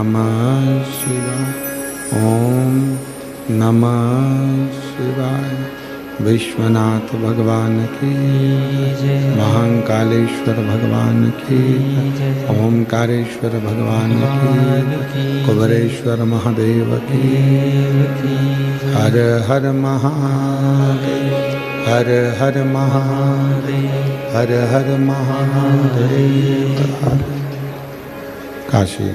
नमः शिवाय। ओम नमः शिवाय। विश्वनाथ भगवान की जय। महाकालेश्वर भगवान की जय। ओमकारेश्वर भगवान की। कुबेरेश्वर महादेव की। हर हर महादेव। हर हर महादेव। हर हर महादेव। काशी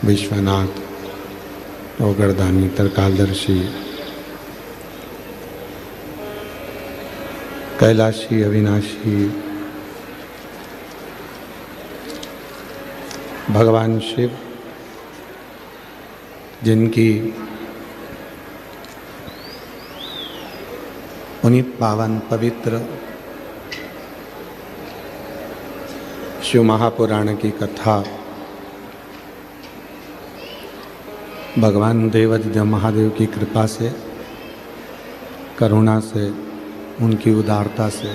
विश्वनाथ ओगरदानी तरकालदर्शी कैलाशी अविनाशी भगवान शिव, जिनकी उन्हीं पावन पवित्र शिव महापुराण की कथा भगवान देवाधिदेव महादेव की कृपा से, करुणा से, उनकी उदारता से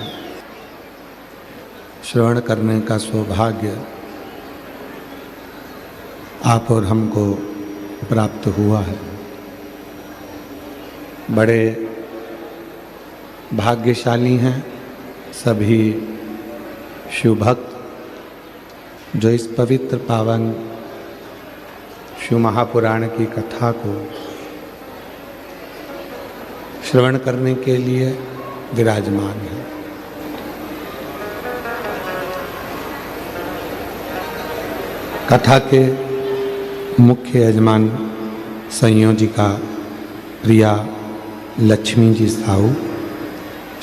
श्रवण करने का सौभाग्य आप और हमको प्राप्त हुआ है। बड़े भाग्यशाली हैं सभी शिव भक्त जो इस पवित्र पावन शिव महापुराण की कथा को श्रवण करने के लिए विराजमान है। कथा के मुख्य यजमान संयोजिका प्रिया लक्ष्मी जी साहू,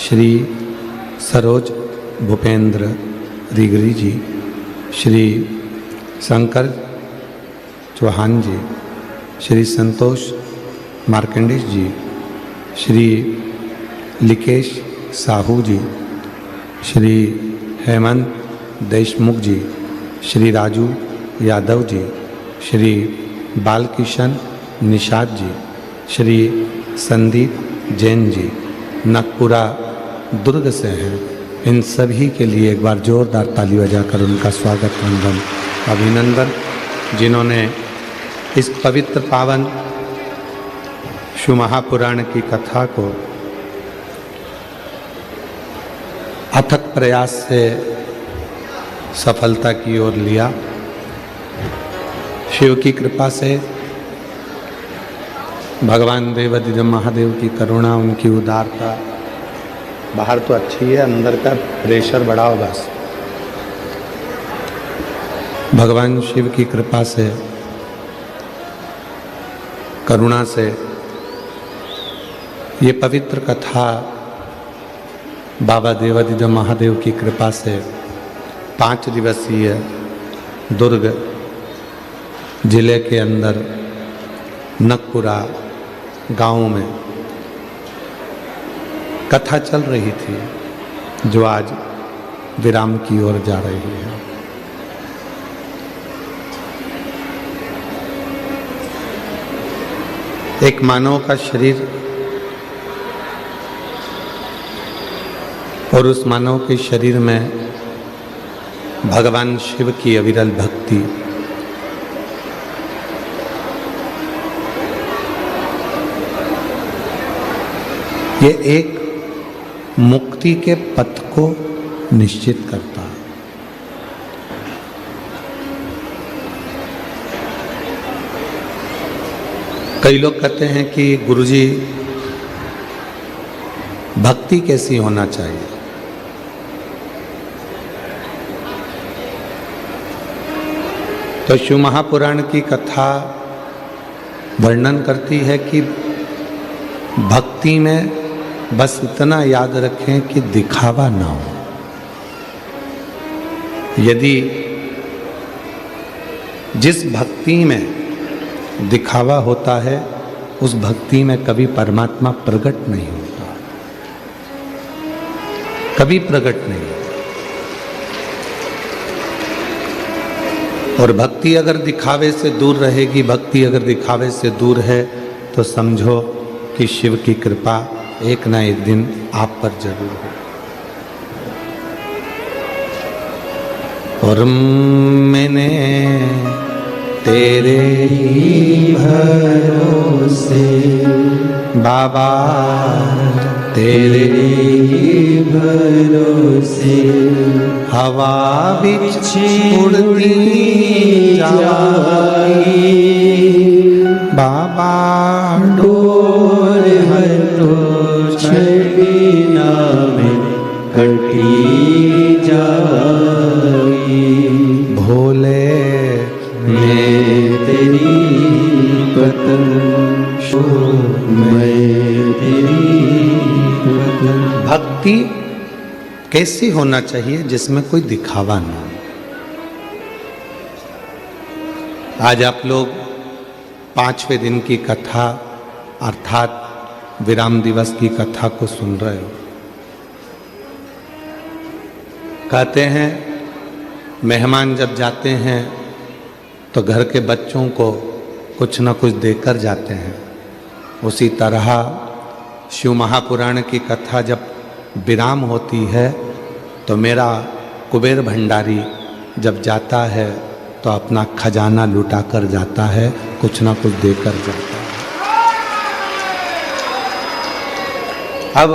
श्री सरोज भूपेंद्र रिगरी जी, श्री शंकर चौहान जी, श्री संतोष मार्कंडेश जी, श्री लिकेश साहू जी, श्री हेमंत देशमुख जी, श्री राजू यादव जी, श्री बालकिशन निषाद जी, श्री संदीप जैन जी, नागपुरा दुर्ग से हैं। इन सभी के लिए एक बार जोरदार ताली बजाकर उनका स्वागत वंदन अभिनंदन, जिन्होंने इस पवित्र पावन शिव महापुराण की कथा को अथक प्रयास से सफलता की ओर लिया। शिव की कृपा से, भगवान देवाधिदेव महादेव की करुणा, उनकी उदारता, बाहर तो अच्छी है, अंदर का प्रेशर बड़ा होगा। भगवान शिव की कृपा से, करुणा से ये पवित्र कथा बाबा देवाधिदेव महादेव की कृपा से 5 दिवसीय दुर्ग जिले के अंदर नकपुरा गांव में कथा चल रही थी, जो आज विराम की ओर जा रही है। एक मानव का शरीर और उस मानव के शरीर में भगवान शिव की अविरल भक्ति, ये एक मुक्ति के पथ को निश्चित करता है। कई लोग कहते हैं कि गुरुजी भक्ति कैसी होना चाहिए। तो शिव महापुराण की कथा वर्णन करती है कि भक्ति में बस इतना याद रखें कि दिखावा ना हो। यदि जिस भक्ति में दिखावा होता है, उस भक्ति में कभी परमात्मा प्रकट नहीं होता, कभी प्रकट नहीं होता। और भक्ति अगर दिखावे से दूर रहेगी, भक्ति अगर दिखावे से दूर है, तो समझो कि शिव की कृपा एक ना एक दिन आप पर जरूर हो। और मैंने तेरे ही भरोसे बाबा, तेरे ही भरोसे हवा बिछ उड़ती जाएगी बाबा, डोर हटो छबिना में कटी जाएगी। भोले मैं तेरी पतंग शो, मैं तेरी पतंग। भक्ति कैसी होना चाहिए जिसमें कोई दिखावा ना हो। आज आप लोग 5वें दिन की कथा अर्थात विराम दिवस की कथा को सुन रहे हो। कहते हैं मेहमान जब जाते हैं तो घर के बच्चों को कुछ न कुछ देकर जाते हैं। उसी तरह शिव महापुराण की कथा जब विराम होती है तो मेरा कुबेर भंडारी जब जाता है तो अपना खजाना लुटा कर जाता है, कुछ ना कुछ देकर जाता है। अब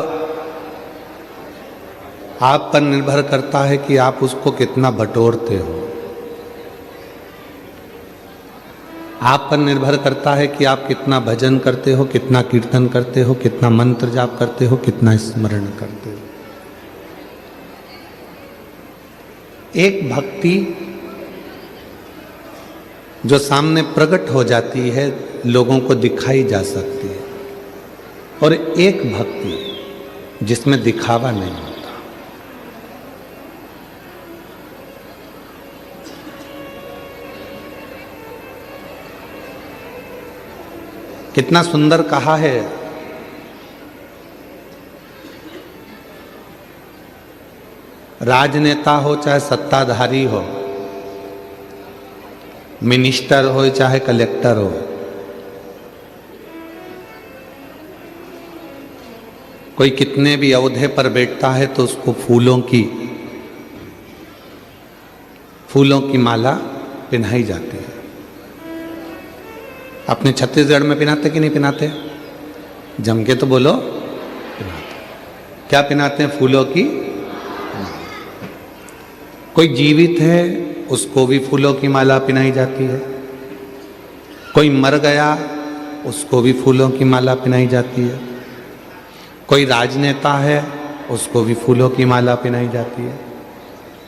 आप पर निर्भर करता है कि आप उसको कितना बटोरते हो। आप पर निर्भर करता है कि आप कितना भजन करते हो, कितना कीर्तन करते हो, कितना मंत्र जाप करते हो, कितना स्मरण करते हो। एक भक्ति जो सामने प्रकट हो जाती है, लोगों को दिखाई जा सकती है, और एक भक्ति जिसमें दिखावा नहीं होता। कितना सुंदर कहा है, राजनेता हो चाहे सत्ताधारी हो, मिनिस्टर हो चाहे कलेक्टर हो, कोई कितने भी ओहदे पर बैठता है तो उसको फूलों की माला पहनाई जाती है। अपने छत्तीसगढ़ में पहनाते कि नहीं पहनाते? जम के तो बोलो, पहनाते। क्या पहनाते हैं? फूलों की। कोई जीवित है उसको भी फूलों की माला पहनाई जाती है। कोई मर गया उसको भी फूलों की माला पहनाई जाती है। कोई राजनेता है उसको भी फूलों की माला पहनाई जाती है।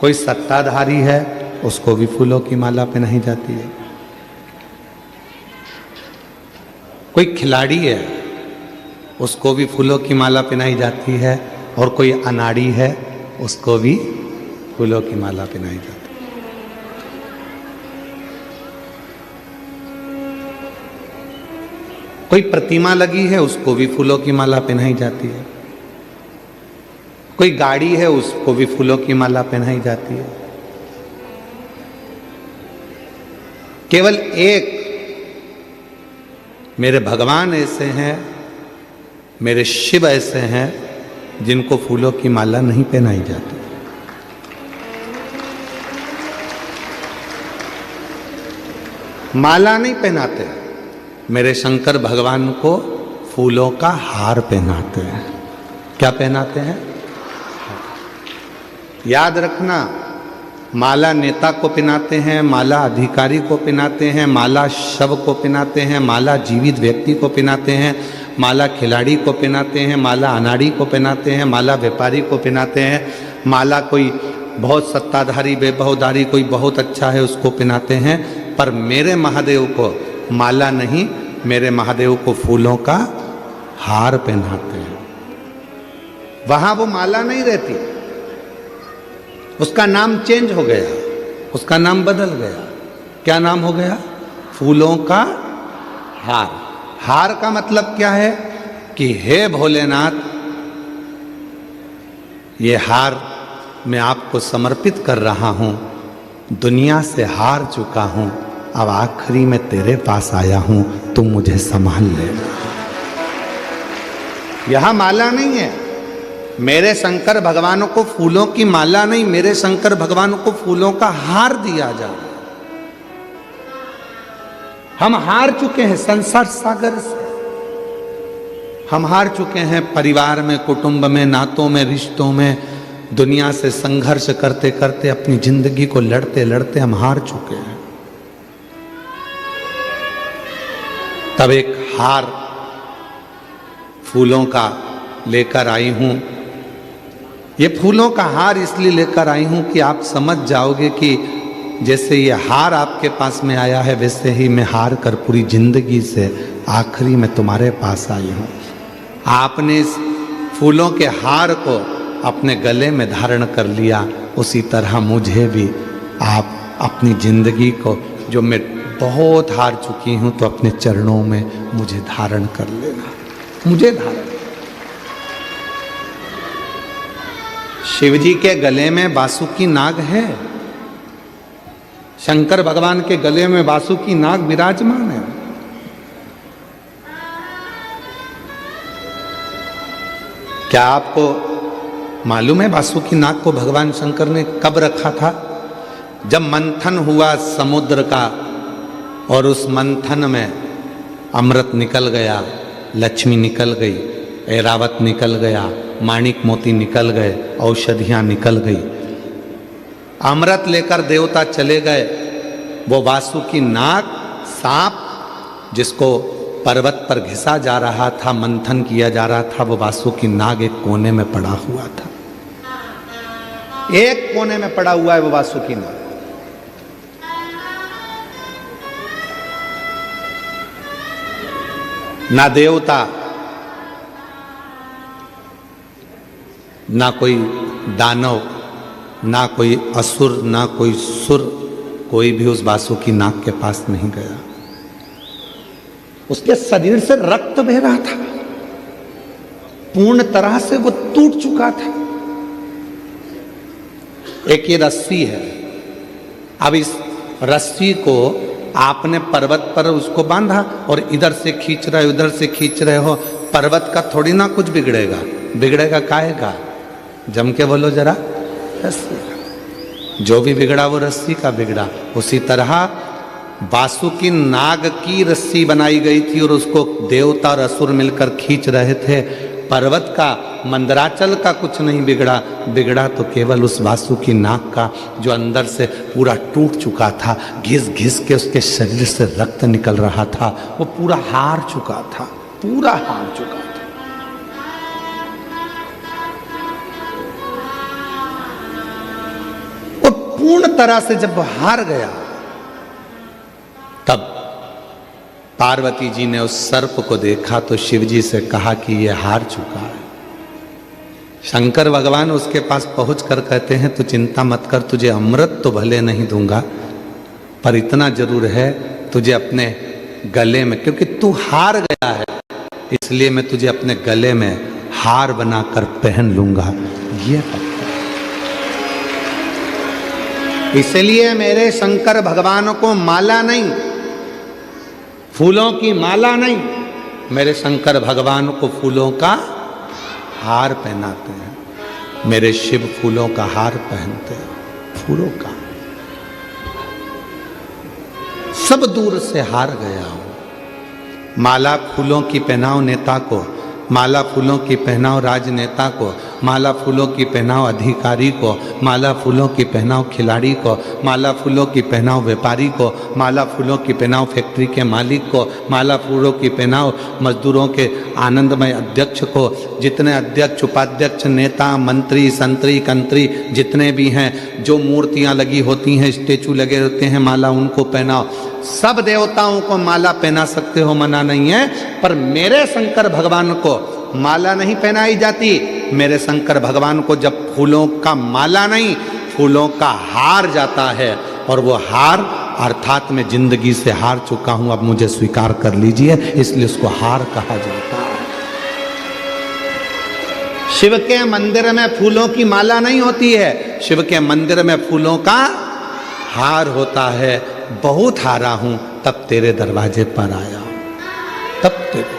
कोई सत्ताधारी है उसको भी फूलों की माला पहनाई जाती है। कोई खिलाड़ी है उसको भी फूलों की माला पहनाई जाती है, और कोई अनाड़ी है उसको भी फूलों की माला पहनाई जाती है। कोई प्रतिमा लगी है उसको भी फूलों की माला पहनाई जाती है। कोई गाड़ी है उसको भी फूलों की माला पहनाई जाती है। केवल एक मेरे भगवान ऐसे हैं, मेरे शिव ऐसे हैं जिनको फूलों की माला नहीं पहनाई जाती। माला नहीं पहनाते, मेरे शंकर भगवान को फूलों का हार पहनाते हैं। क्या पहनाते हैं? याद रखना, माला नेता को पहनाते हैं, माला अधिकारी को पहनाते हैं, माला शव को पहनाते हैं, माला जीवित व्यक्ति को पहनाते हैं, माला खिलाड़ी को पहनाते हैं, माला अनाड़ी को पहनाते हैं, माला व्यापारी को पहनाते हैं, माला कोई बहुत सत्ताधारी वैभवधारी कोई बहुत अच्छा है उसको पहनाते हैं। पर मेरे महादेव को माला नहीं, मेरे महादेव को फूलों का हार पहनाते हैं। वहां वो माला नहीं रहती, उसका नाम चेंज हो गया, उसका नाम बदल गया। क्या नाम हो गया? फूलों का हार। हार का मतलब क्या है कि हे भोलेनाथ, ये हार मैं आपको समर्पित कर रहा हूं, दुनिया से हार चुका हूं, अब आखिरी में तेरे पास आया हूं, तुम मुझे संभाल ले। यहां माला नहीं है, मेरे शंकर भगवान को फूलों की माला नहीं, मेरे शंकर भगवान को फूलों का हार दिया जा रहा है। हम हार चुके हैं संसार सागर से, हम हार चुके हैं परिवार में, कुटुंब में, नातों में, रिश्तों में, दुनिया से संघर्ष करते करते अपनी जिंदगी को लड़ते लड़ते हम हार चुके हैं। तब एक हार फूलों का लेकर आई हूं। ये फूलों का हार इसलिए लेकर आई हूं कि आप समझ जाओगे कि जैसे ये हार आपके पास में आया है, वैसे ही मैं हार कर पूरी जिंदगी से आखिरी में तुम्हारे पास आई हूं। आपने इस फूलों के हार को अपने गले में धारण कर लिया, उसी तरह मुझे भी आप अपनी जिंदगी को, जो मैं बहुत हार चुकी हूं, तो अपने चरणों में मुझे धारण कर लेना, मुझे धारण। शिव जी के गले में बासुकी नाग है, शंकर भगवान के गले में बासुकी नाग विराजमान है। क्या आपको मालूम है बासुकी नाग को भगवान शंकर ने कब रखा था? जब मंथन हुआ समुद्र का और उस मंथन में अमृत निकल गया, लक्ष्मी निकल गई, ऐरावत निकल गया, माणिक मोती निकल गए, औषधियां निकल गई, अमृत लेकर देवता चले गए। वो वासुकी नाग सांप जिसको पर्वत पर घिसा जा रहा था, मंथन किया जा रहा था, वो वासुकी नाग एक कोने में पड़ा हुआ था, एक कोने में पड़ा हुआ है वो वासुकी नाग। ना देवता, ना कोई दानव, ना कोई असुर, ना कोई सुर, कोई भी उस वासुकी नाग के पास नहीं गया। उसके शरीर से रक्त बह रहा था, पूर्ण तरह से वो टूट चुका था। एक ये रस्सी है, अब इस रस्सी को आपने पर्वत पर उसको बांधा और इधर से खींच रहे हो, उधर से खींच रहे हो, पर्वत का थोड़ी ना कुछ बिगड़ेगा, बिगड़ेगा काहे का? जम के बोलो जरा, रस्सी का। जो भी बिगड़ा वो रस्सी का बिगड़ा। उसी तरह वासुकी नाग की रस्सी बनाई गई थी और उसको देवता और असुर मिलकर खींच रहे थे। पर्वत का, मंदराचल का कुछ नहीं बिगड़ा, बिगड़ा तो केवल उस वासुकी नाग का, जो अंदर से पूरा टूट चुका था, घिस घिस के उसके शरीर से रक्त निकल रहा था, वो पूरा हार चुका था, पूरा हार चुका था। वो पूर्ण तरह से जब वो हार गया, तब पार्वती जी ने उस सर्प को देखा तो शिव जी से कहा कि ये हार चुका है। शंकर भगवान उसके पास पहुंचकर कहते हैं तू चिंता मत कर, तुझे अमृत तो भले नहीं दूंगा, पर इतना जरूर है तुझे अपने गले में, क्योंकि तू हार गया है इसलिए मैं तुझे अपने गले में हार बनाकर पहन लूंगा। ये इसलिए मेरे शंकर भगवान को माला नहीं, फूलों की माला नहीं, मेरे शंकर भगवान को फूलों का हार पहनाते हैं। मेरे शिव फूलों का हार पहनते हैं, फूलों का। सब दूर से हार गया हूं। माला फूलों की पहनाओ नेता को, माला फूलों की पहनाओ राजनेता को, माला फूलों की पहनाओ अधिकारी को, माला फूलों की पहनाओ खिलाड़ी को, माला फूलों की पहनाओ व्यापारी को, माला फूलों की पहनाओ फैक्ट्री के मालिक को, माला फूलों की पहनाओ मजदूरों के आनंदमय अध्यक्ष को। जितने अध्यक्ष, उपाध्यक्ष, नेता, मंत्री, संतरी, कंत्री जितने भी हैं, जो मूर्तियां लगी होती हैं, स्टेचू लगे होते हैं, माला उनको पहनाओ। सब देवताओं को माला पहना सकते हो, मना नहीं है, पर मेरे शंकर भगवान को माला नहीं पहनाई जाती। मेरे शंकर भगवान को जब फूलों का माला नहीं, फूलों का हार जाता है, और वो हार अर्थात मैं जिंदगी से हार चुका हूं, अब मुझे स्वीकार कर लीजिए, इसलिए उसको हार कहा जाता है। शिव के मंदिर में फूलों की माला नहीं होती है, शिव के मंदिर में फूलों का हार होता है। बहुत हारा हूं तब तेरे दरवाजे पर आया हूं, तब तेरे।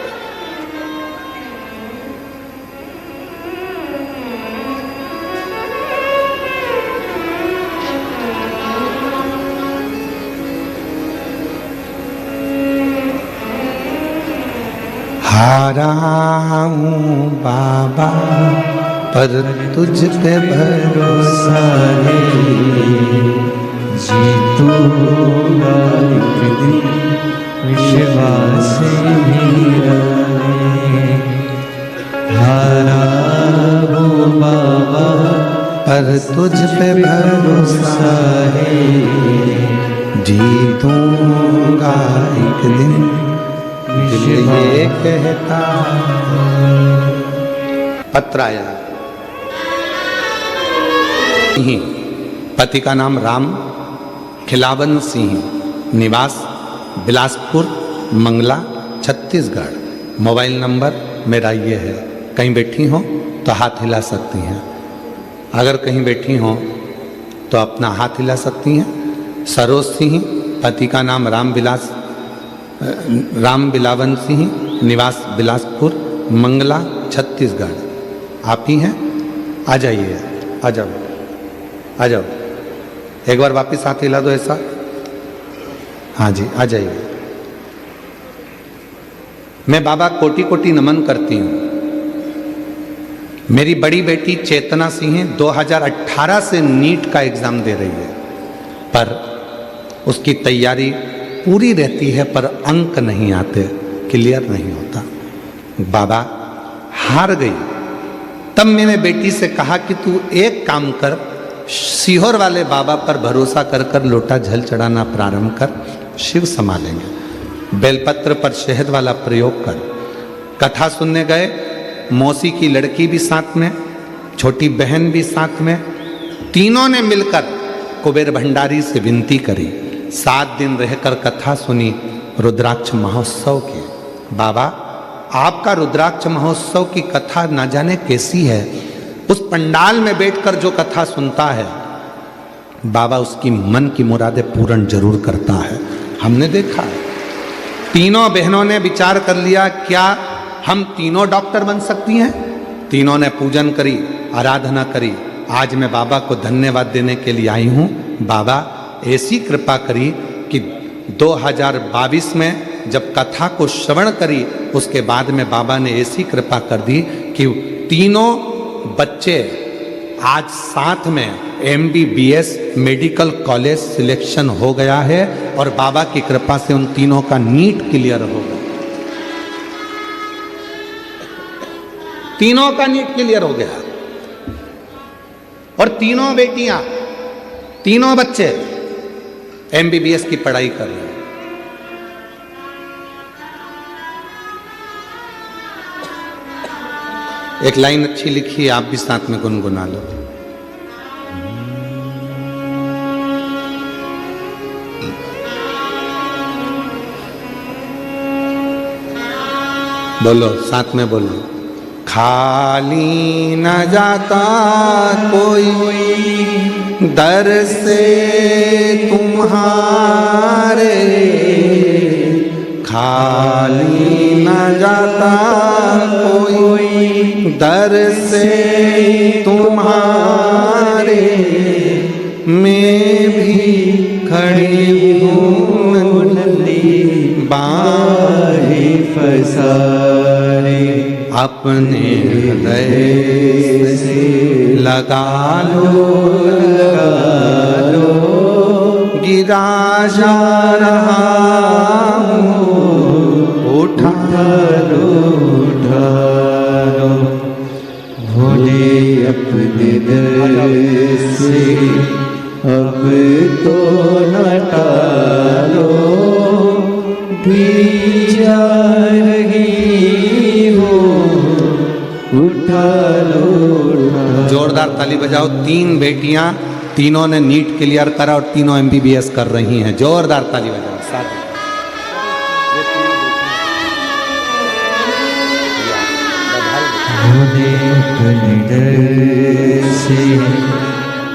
हारा हूँ बाबा पर तुझ पे भरोसा है, जीतूंगा एक दिन विश्वास मेरा है। हारा हूँ बाबा पर तुझ पे भरोसा है, जीतूंगा एक दिन दिल ये कहता। पत्र आया, पति का नाम राम खिलावन सिंह, निवास बिलासपुर मंगला छत्तीसगढ़। मोबाइल नंबर मेरा ये है, कहीं बैठी हो तो हाथ हिला सकती हैं, अगर कहीं बैठी हो तो अपना हाथ हिला सकती हैं। सरोज सिंह, पति का नाम राम बिलावन सिंह, निवास बिलासपुर मंगला छत्तीसगढ़। आप ही हैं? आ जाइए, आ जाओ, आ जाओ। एक बार वापस हाथ हिला दो ऐसा। हाँ जी, आ जाइए। मैं बाबा कोटि कोटि नमन करती हूँ। मेरी बड़ी बेटी चेतना सिंह 2018 से नीट का एग्जाम दे रही है, पर उसकी तैयारी पूरी रहती है, पर अंक नहीं आते, क्लियर नहीं होता। बाबा हार गई। तब मैंने बेटी से कहा कि तू एक काम कर, सीहोर वाले बाबा पर भरोसा कर कर लोटा जल चढ़ाना प्रारंभ कर, शिव संभालेंगे। बेलपत्र पर शहद वाला प्रयोग कर। कथा सुनने गए, मौसी की लड़की भी साथ में, छोटी बहन भी साथ में, तीनों ने मिलकर कुबेर भंडारी से विनती करी। 7 दिन रहकर कथा सुनी रुद्राक्ष महोत्सव की। बाबा आपका रुद्राक्ष महोत्सव की कथा न जाने कैसी है, उस पंडाल में बैठकर जो कथा सुनता है बाबा उसकी मन की मुरादें पूर्ण जरूर करता है। हमने देखा है। तीनों बहनों ने विचार कर लिया, क्या हम तीनों डॉक्टर बन सकती हैं? तीनों ने पूजन करी, आराधना करी। आज मैं बाबा को धन्यवाद देने के लिए आई हूँ। बाबा ऐसी कृपा करी कि 2022 में जब कथा को श्रवण करी, उसके बाद में बाबा ने ऐसी कृपा कर दी कि तीनों बच्चे आज साथ में MBBS मेडिकल कॉलेज सिलेक्शन हो गया है, और बाबा की कृपा से उन तीनों का नीट क्लियर हो गया। तीनों का नीट क्लियर हो गया, और तीनों बेटियां, तीनों बच्चे MBBS की पढ़ाई कर रहे हैं। एक लाइन अच्छी लिखी है, आप भी साथ में गुनगुना लो। बोलो, साथ में बोलो। खाली न जाता कोई दर से तुम्हारे, खाली न जाता कोई दर से तुम्हारे, मैं भी खड़ी हूँ नंदी बाहें फसारे, अपने हृदय से लगा लो, गिरा जा रहा हूँ, उठा लो, उठा लो, भोले अपने दर से अब तो न टालो, गिरी जा रही हो, उठा लो, उठा लो। जोरदार ताली बजाओ। 3 बेटियां, तीनों ने नीट क्लियर करा और तीनों MBBS कर रही हैं। जोरदार ताली बजाओ। साथ भोले अपने दर से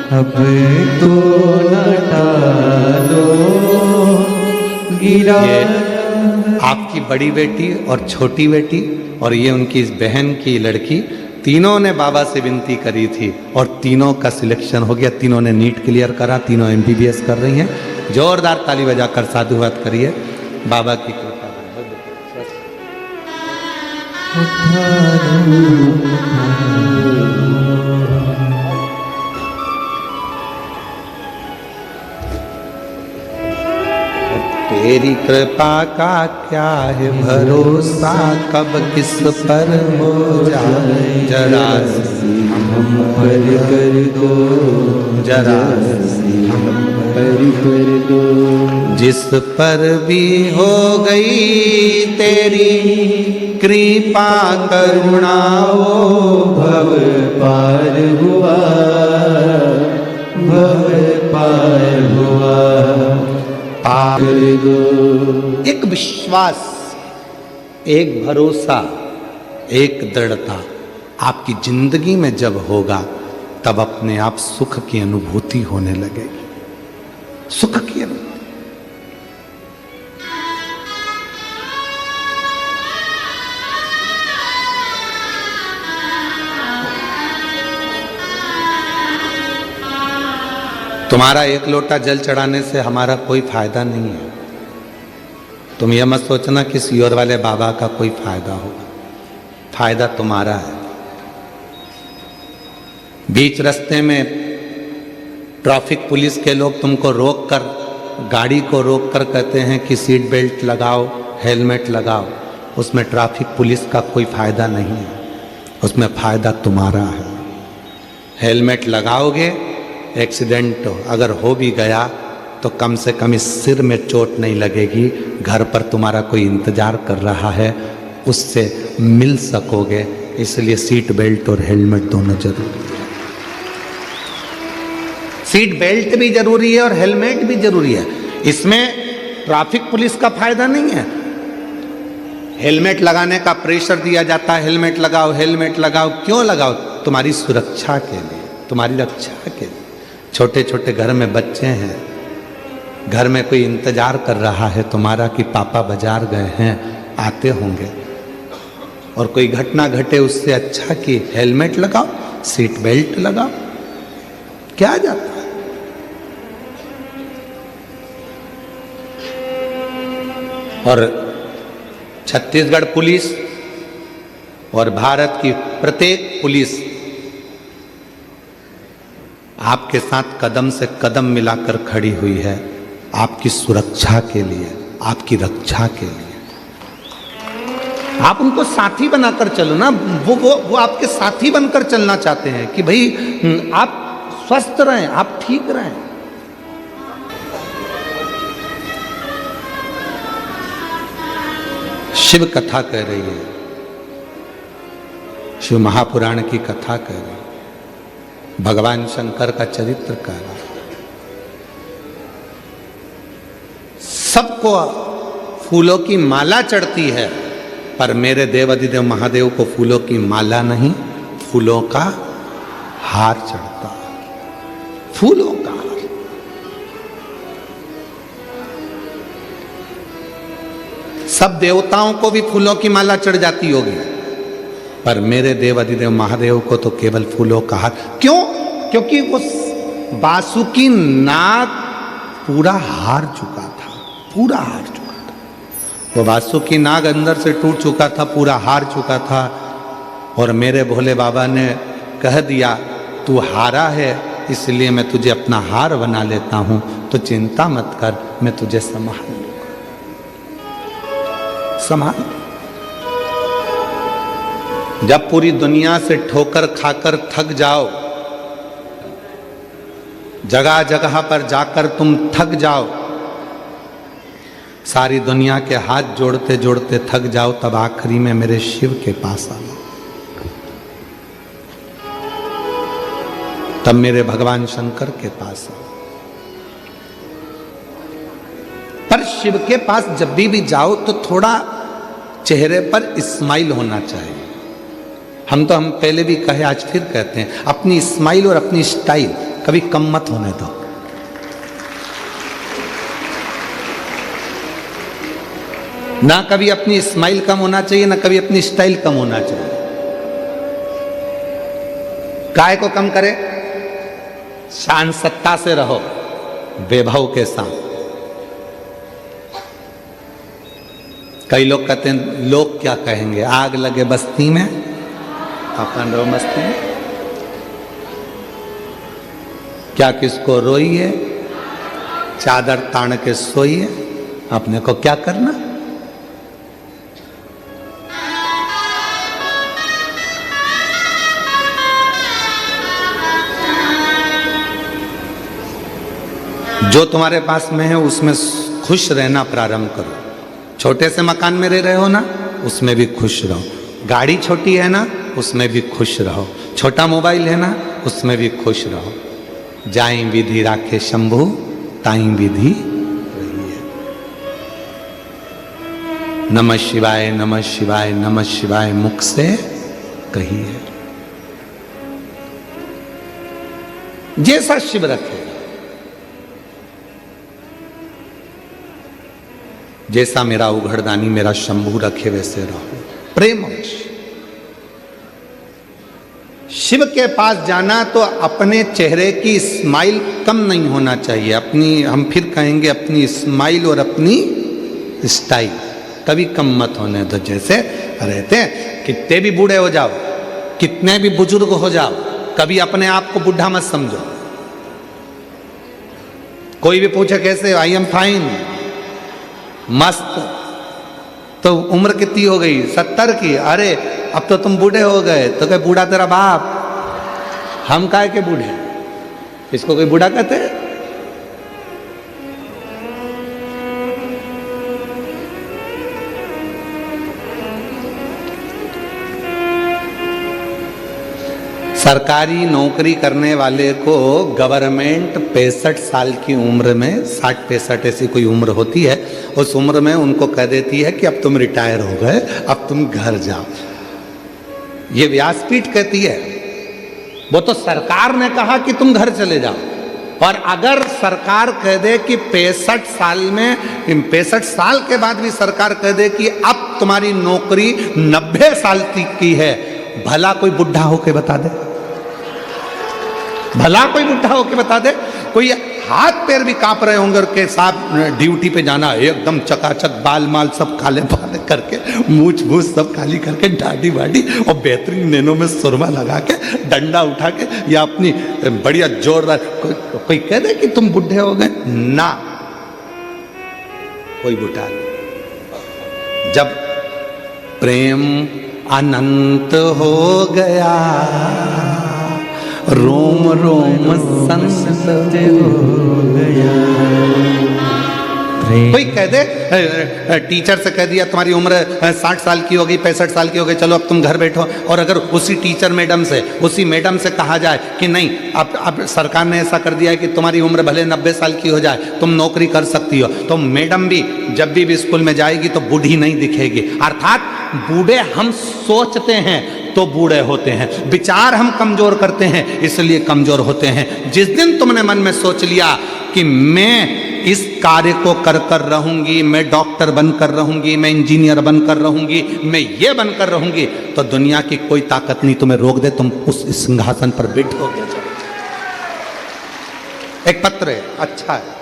अब तो न टालो, गिरा। ये आपकी बड़ी बेटी और छोटी बेटी और ये उनकी इस बहन की लड़की, तीनों ने बाबा से विनती करी थी और तीनों का सिलेक्शन हो गया। तीनों ने नीट क्लियर करा, तीनों MBBS कर रही हैं। जोरदार ताली बजाकर साधुवाद करिए। बाबा की कृपा। तेरी कृपा का क्या है भरोसा, कब किस पर हो जाए जरा हम पर कर दो, जरा हम पर कर दो। जिस पर भी हो गई तेरी कृपा करुणा, वो भव पार हुआ, भव पार हुआ, पार दो। एक विश्वास, एक भरोसा, एक दृढ़ता आपकी जिंदगी में जब होगा, तब अपने आप सुख की अनुभूति होने लगेगी, सुख की अनुभूति। तुम्हारा एक लोटा जल चढ़ाने से हमारा कोई फायदा नहीं है। तुम यह मत सोचना कि सियोर वाले बाबा का कोई फायदा होगा, फायदा तुम्हारा है। बीच रास्ते में ट्रैफिक पुलिस के लोग तुमको रोक कर, गाड़ी को रोक कर कहते हैं कि सीट बेल्ट लगाओ, हेलमेट लगाओ, उसमें ट्रैफिक पुलिस का कोई फायदा नहीं है, उसमें फायदा तुम्हारा है। हेलमेट लगाओगे, एक्सीडेंट अगर हो भी गया तो कम से कम इस सिर में चोट नहीं लगेगी, घर पर तुम्हारा कोई इंतजार कर रहा है, उससे मिल सकोगे। इसलिए सीट बेल्ट और हेलमेट दोनों जरूरी है। सीट बेल्ट भी जरूरी है और हेलमेट भी जरूरी है। इसमें ट्रैफिक पुलिस का फायदा नहीं है। हेलमेट लगाने का प्रेशर दिया जाता है, हेलमेट लगाओ, हेलमेट लगाओ। क्यों लगाओ? तुम्हारी सुरक्षा के लिए, तुम्हारी रक्षा के लिए। छोटे छोटे घर में बच्चे हैं, घर में कोई इंतजार कर रहा है तुम्हारा कि पापा बाजार गए हैं, आते होंगे, और कोई घटना घटे, उससे अच्छा कि हेलमेट लगाओ, सीट बेल्ट लगाओ, क्या जाता है। और छत्तीसगढ़ पुलिस और भारत की प्रत्येक पुलिस आपके साथ कदम से कदम मिलाकर खड़ी हुई है, आपकी सुरक्षा के लिए, आपकी रक्षा के लिए। आप उनको साथी बनाकर चलो ना, वो आपके साथी बनकर चलना चाहते हैं कि भाई आप स्वस्थ रहें, आप ठीक रहें। शिव कथा कह रही है, शिव महापुराण की कथा कह रही है, भगवान शंकर का चरित्र कह रहा है। सबको फूलों की माला चढ़ती है, पर मेरे देवाधिदेव महादेव को फूलों की माला नहीं, फूलों का हार चढ़ता है, फूलों का हार। सब देवताओं को भी फूलों की माला चढ़ जाती होगी, पर मेरे देवाधिदेव महादेव को तो केवल फूलों का हार। क्यों? क्योंकि वो बासुकी नाग पूरा हार चुका था, पूरा हार चुका था। वो बासुकी नाग अंदर से टूट चुका था, पूरा हार चुका था। और मेरे भोले बाबा ने कह दिया, तू हारा है, इसलिए मैं तुझे अपना हार बना लेता हूं, तो चिंता मत कर, मैं तुझे संभाल लूंगा, संभाल। जब पूरी दुनिया से ठोकर खाकर थक जाओ, जगह जगह पर जाकर तुम थक जाओ, सारी दुनिया के हाथ जोड़ते जोड़ते थक जाओ, तब आखिरी में मेरे शिव के पास आना, तब मेरे भगवान शंकर के पास आओ। पर शिव के पास जब भी जाओ तो थोड़ा चेहरे पर स्माइल होना चाहिए। हम पहले भी कहे, आज फिर कहते हैं, अपनी स्माइल और अपनी स्टाइल कभी कम मत होने दो। ना कभी अपनी स्माइल कम होना चाहिए, ना कभी अपनी स्टाइल कम होना चाहिए। काय को कम करे? शान सत्ता से रहो, वैभव के साथ। कई लोग कहते हैं लोग क्या कहेंगे, आग लगे बस्ती में अपन रहो मस्ती में। क्या किसको रोइए, चादर तान के सोइए, अपने को क्या करना। जो तुम्हारे पास में है उसमें खुश रहना प्रारंभ करो। छोटे से मकान में रह रहे हो ना, उसमें भी खुश रहो। गाड़ी छोटी है ना, उसमें भी खुश रहो। छोटा मोबाइल है ना, उसमें भी खुश रहो। जाई विधि राखे शंभु, ताई विधि रहिए। नमः शिवाय नमः शिवाय नमः शिवाय मुख से कहिए। जैसा शिव रखे, जैसा मेरा उघड़दानी मेरा शंभू रखे वैसे रहो प्रेम। शिव के पास जाना तो अपने चेहरे की स्माइल कम नहीं होना चाहिए। अपनी, हम फिर कहेंगे, अपनी स्माइल और अपनी स्टाइल कभी कम मत होने दो। जैसे रहते हैं, कितने भी बूढ़े हो जाओ, कितने भी बुजुर्ग हो जाओ, कभी अपने आप को बुढ़ा मत समझो। कोई भी पूछे कैसे, आई एम फाइन, मस्त। तो उम्र कितनी हो गई, 70 की। अरे अब तो तुम बूढ़े हो गए। तो क्या बूढ़ा तेरा बाप, हम काहे के बूढ़े, इसको कोई बूढ़ा कहते हैं? सरकारी नौकरी करने वाले को गवर्नमेंट 65 साल की उम्र में, 60-65 ऐसी कोई उम्र होती है, उस उम्र में उनको कह देती है कि अब तुम रिटायर हो गए, अब तुम घर जाओ। ये व्यासपीठ कहती है। वो तो सरकार ने कहा कि तुम घर चले जाओ। और अगर सरकार कह दे कि 65 साल में, 65 साल के बाद भी सरकार कह दे कि अब तुम्हारी नौकरी 90 साल तक की है, भला कोई बुढ़ा होके बता दे? भला कोई बुढ़ा होके बता दे? कोई हाथ पैर भी कांप रहे होंगे के साथ ड्यूटी पे जाना, एकदम चकाचक बाल माल सब काले पाले करके, मूछ मूछ सब काली करके, दाढ़ी वाड़ी और बेहतरीन नैनों में सुरमा लगा के, डंडा उठा के, या अपनी बढ़िया जोरदार, कोई कह दे कि तुम बुढ़े हो गए ना। कोई बुढ़ा नहीं। जब प्रेम अनंत हो गया, रोम रोम संत हो गया। कोई कह दे, टीचर से कह दिया तुम्हारी उम्र 60 साल की हो गई, 65 साल की हो गई, चलो अब तुम घर बैठो। और अगर उसी टीचर मैडम से, उसी मैडम से कहा जाए कि नहीं, अब सरकार ने ऐसा कर दिया है कि तुम्हारी उम्र भले 90 साल की हो जाए, तुम नौकरी कर सकती हो, तो मैडम भी जब भी स्कूल में जाएगी तो बूढ़ी नहीं दिखेगी। अर्थात बूढ़े हम सोचते हैं तो बूढ़े होते हैं, विचार हम कमजोर करते हैं इसलिए कमजोर होते हैं। जिस दिन तुमने मन में सोच लिया कि मैं इस कार्य को कर कर रहूंगी, मैं डॉक्टर बनकर रहूंगी, मैं इंजीनियर बनकर रहूंगी, मैं ये बनकर रहूंगी, तो दुनिया की कोई ताकत नहीं तुम्हें रोक दे, तुम उस सिंहासन पर बैठोगे। एक पत्र है, अच्छा है।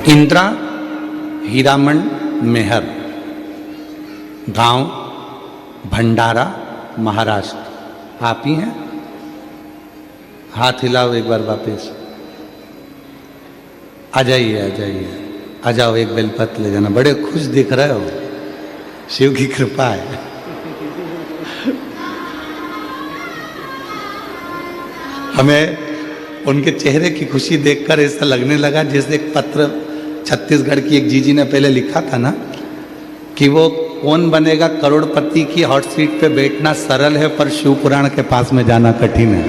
इंदिरा हीरामन मेहर, गांव भंडारा, महाराष्ट्र। आप ही हैं? हाथ हिलाओ एक बार वापस। आ जाइए, आ जाइए, आ जाओ, एक बेलपत्र ले जाना। बड़े खुश दिख रहे हो, शिव की कृपा है। हमें उनके चेहरे की खुशी देखकर ऐसा लगने लगा जैसे एक पत्र छत्तीसगढ़ की एक जीजी ने पहले लिखा था ना, कि वो कौन बनेगा करोड़पति की हॉट सीट पे बैठना सरल है, पर शिव पुराण के पास में जाना कठिन है।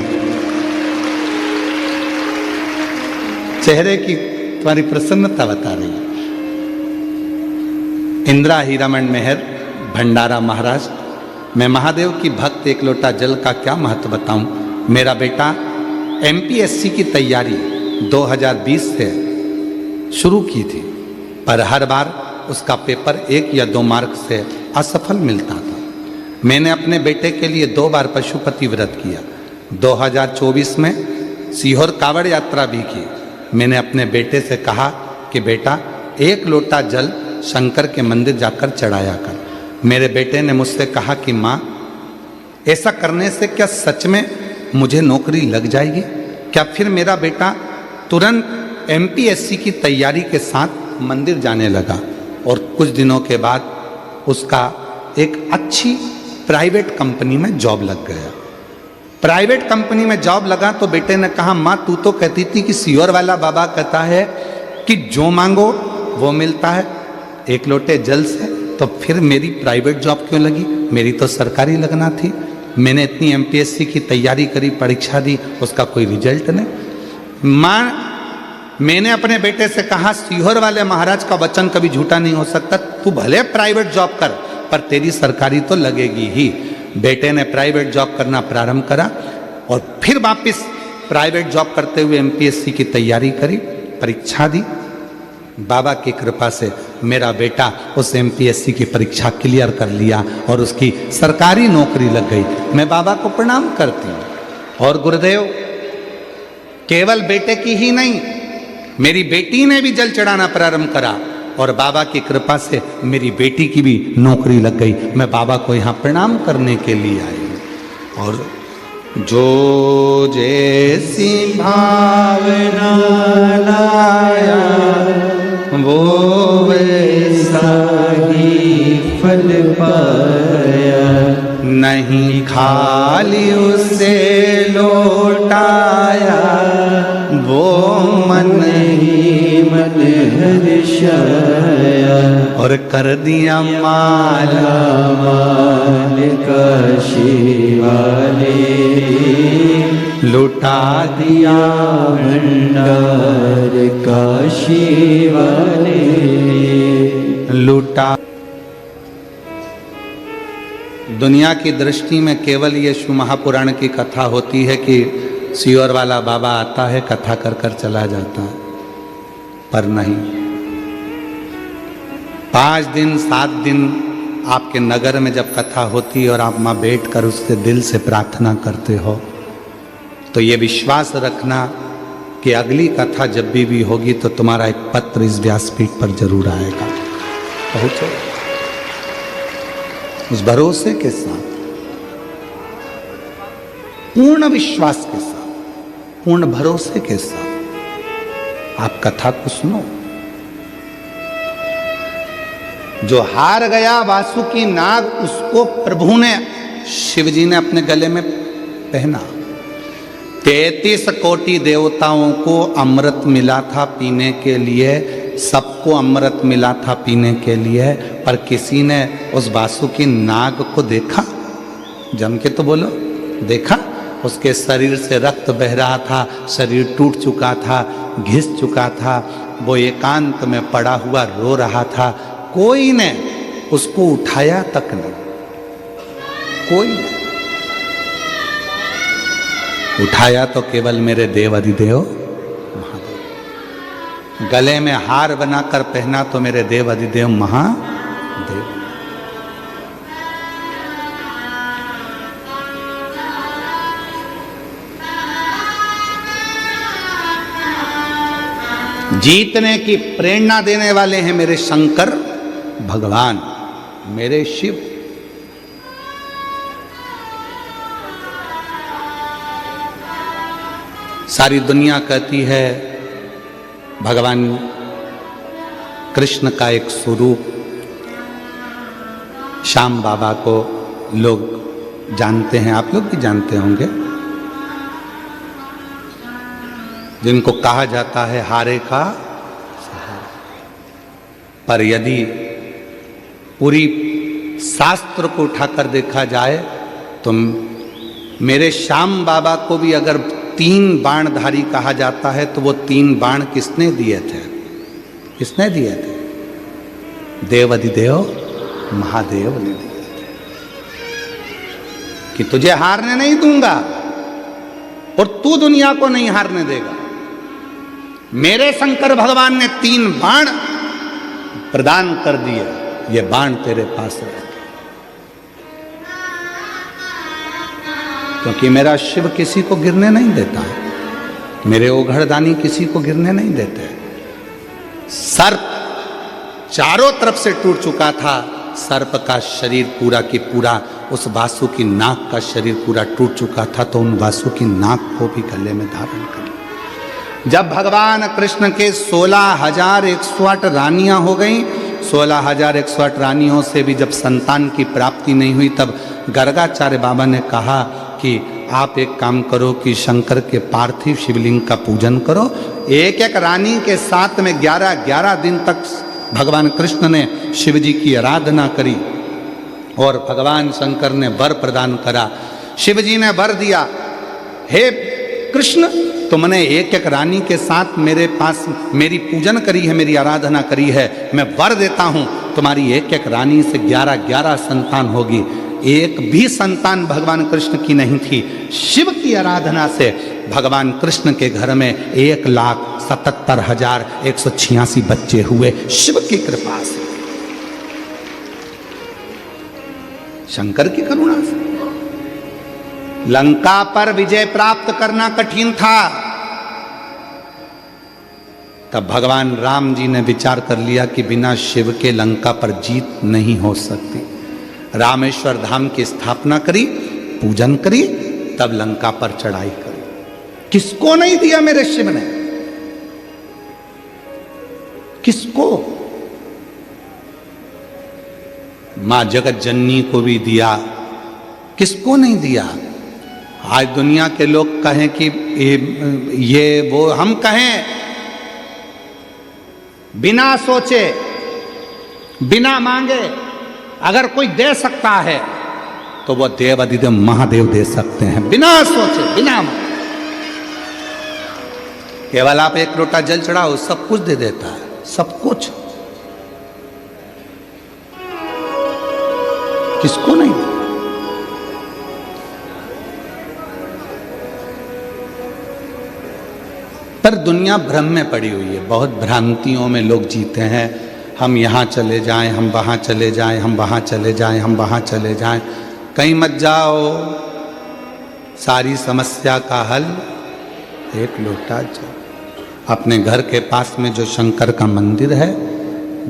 चेहरे की तुम्हारी प्रसन्नता बता रही है। इंदिरा हीरामन मेहर, भंडारा, महाराष्ट्र। मैं महादेव की भक्त, एक लोटा जल का क्या महत्व बताऊं। मेरा बेटा एमपीएससी की तैयारी 2020 से शुरू की थी, पर हर बार उसका पेपर 1 या 2 मार्क से असफल मिलता था। मैंने अपने बेटे के लिए 2 बार पशुपति व्रत किया। 2024 में सीहोर कावड़ यात्रा भी की। मैंने अपने बेटे से कहा कि बेटा 1 लोटा जल शंकर के मंदिर जाकर चढ़ाया कर। मेरे बेटे ने मुझसे कहा कि माँ, ऐसा करने से क्या सच में मुझे नौकरी लग जाएगी? क्या फिर मेरा बेटा तुरंत एमपीएससी की तैयारी के साथ मंदिर जाने लगा और कुछ दिनों के बाद उसका एक अच्छी प्राइवेट कंपनी में जॉब लग गया। प्राइवेट कंपनी में जॉब लगा तो बेटे ने कहा, माँ तू तो कहती थी कि सीहोर वाला बाबा कहता है कि जो मांगो वो मिलता है 1 लोटे जल से, तो फिर मेरी प्राइवेट जॉब क्यों लगी? मेरी तो सरकारी लगना थी। मैंने इतनी एमपीएससी की तैयारी करी, परीक्षा दी, उसका कोई रिजल्ट नहीं। माँ, मैंने अपने बेटे से कहा, सीहोर वाले महाराज का वचन कभी झूठा नहीं हो सकता। तू भले प्राइवेट जॉब कर, पर तेरी सरकारी तो लगेगी ही। बेटे ने प्राइवेट जॉब करना प्रारंभ करा और फिर वापस प्राइवेट जॉब करते हुए एमपीएससी की तैयारी करी, परीक्षा दी। बाबा की कृपा से मेरा बेटा उस एमपीएससी की परीक्षा क्लियर कर लिया और उसकी सरकारी नौकरी लग गई। मैं बाबा को प्रणाम करती हूँ। और गुरुदेव, केवल बेटे की ही नहीं, मेरी बेटी ने भी जल चढ़ाना प्रारंभ करा और बाबा की कृपा से मेरी बेटी की भी नौकरी लग गई। मैं बाबा को यहाँ प्रणाम करने के लिए आई हूँ। और जो जैसी भावना लाया वो वैसा ही फल पाया, नहीं खाली उसे लौटाया वो मन ही मन हर्षाया, और कर दिया माला माल काशी वाले, लुटा दिया भंडार काशी वाले, लुटा। दुनिया की दृष्टि में केवल ये शिव महापुराण की कथा होती है कि सीहोर वाला बाबा आता है, कथा कर कर चला जाता है, पर नहीं। 5 दिन 7 दिन आपके नगर में जब कथा होती है और आप वहाँ बैठ कर उससे दिल से प्रार्थना करते हो, तो ये विश्वास रखना कि अगली कथा जब भी होगी तो तुम्हारा एक पत्र इस व्यासपीठ पर जरूर आएगा। पहुंचो उस भरोसे के साथ, पूर्ण विश्वास के साथ, पूर्ण भरोसे के साथ आप कथा को सुनो। जो हार गया वासुकी नाग, उसको प्रभु ने, शिव जी ने अपने गले में पहना। 33 कोटि देवताओं को अमृत मिला था पीने के लिए, सबको अमृत मिला था पीने के लिए, पर किसी ने उस वासुकी नाग को देखा? जम के तो बोलो, देखा? उसके शरीर से रक्त बह रहा था, शरीर टूट चुका था, घिस चुका था, वो एकांत में पड़ा हुआ रो रहा था। कोई ने उसको उठाया तक नहीं, कोई नहीं उठाया। तो केवल मेरे देव अधिदेव महादेव। गले में हार बनाकर पहना तो मेरे देव अधिदेव महादेव। जीतने की प्रेरणा देने वाले हैं मेरे शंकर भगवान, मेरे शिव। सारी दुनिया कहती है भगवान कृष्ण का एक स्वरूप श्याम बाबा को लोग जानते हैं, आप लोग भी जानते होंगे, जिनको कहा जाता है हारे का सहारा। पर यदि पूरी शास्त्र को उठाकर देखा जाए तो मेरे श्याम बाबा को भी अगर 3 बाणधारी कहा जाता है तो वो 3 बाण किसने दिए थे? किसने दिए थे? देवाधिदेव महादेव ने दिए थे कि तुझे हारने नहीं दूंगा और तू दुनिया को नहीं हारने देगा। मेरे शंकर भगवान ने 3 बाण प्रदान कर दिए, ये बाण तेरे पास रहे, क्योंकि मेरा शिव किसी को गिरने नहीं देता, मेरे ओघड़दानी किसी को गिरने नहीं देते। सर्प चारों तरफ से टूट चुका था, सर्प का शरीर पूरा की पूरा, उस वासु की नाक का शरीर पूरा टूट चुका था, तो उन वासु की नाक को भी गले में धारण कर लिया। जब भगवान कृष्ण के 16,108 रानियां हो गई, 16,108 रानियों से भी जब संतान की प्राप्ति नहीं हुई, तब गर्गाचार्य बाबा ने कहा कि आप एक काम करो कि शंकर के पार्थिव शिवलिंग का पूजन करो। एक एक रानी के साथ में 11 दिन तक भगवान कृष्ण ने शिव जी की आराधना करी और भगवान शंकर ने वर प्रदान करा। शिव जी ने वर दिया, हे कृष्ण तुमने एक एक रानी के साथ मेरे पास मेरी पूजन करी है, मेरी आराधना करी है, मैं वर देता हूँ तुम्हारी एक एक रानी से 11 संतान होगी। एक भी संतान भगवान कृष्ण की नहीं थी। शिव की आराधना से भगवान कृष्ण के घर में 1,77,186 बच्चे हुए, शिव की कृपा से, शंकर की करुणा से। लंका पर विजय प्राप्त करना कठिन था, तब भगवान राम जी ने विचार कर लिया कि बिना शिव के लंका पर जीत नहीं हो सकती। रामेश्वर धाम की स्थापना करी, पूजन करी, तब लंका पर चढ़ाई करी। किसको नहीं दिया मेरे शिव ने? किसको? मां जगत जननी को भी दिया, किसको नहीं दिया? आज दुनिया के लोग कहें कि ये वो, हम कहें बिना सोचे बिना मांगे अगर कोई दे सकता है तो वो देवाधिदेव महादेव दे सकते हैं, बिना सोचे बिना मांगे। केवल आप एक लोटा जल चढ़ाओ, सब कुछ दे देता है, सब कुछ। किसको नहीं? पर दुनिया भ्रम में पड़ी हुई है, बहुत भ्रांतियों में लोग जीते हैं। हम यहाँ चले जाएं, हम वहाँ चले जाएं, हम वहाँ चले जाएं, हम वहाँ चले जाएं। कहीं मत जाओ, सारी समस्या का हल एक लोटा जल। अपने घर के पास में जो शंकर का मंदिर है,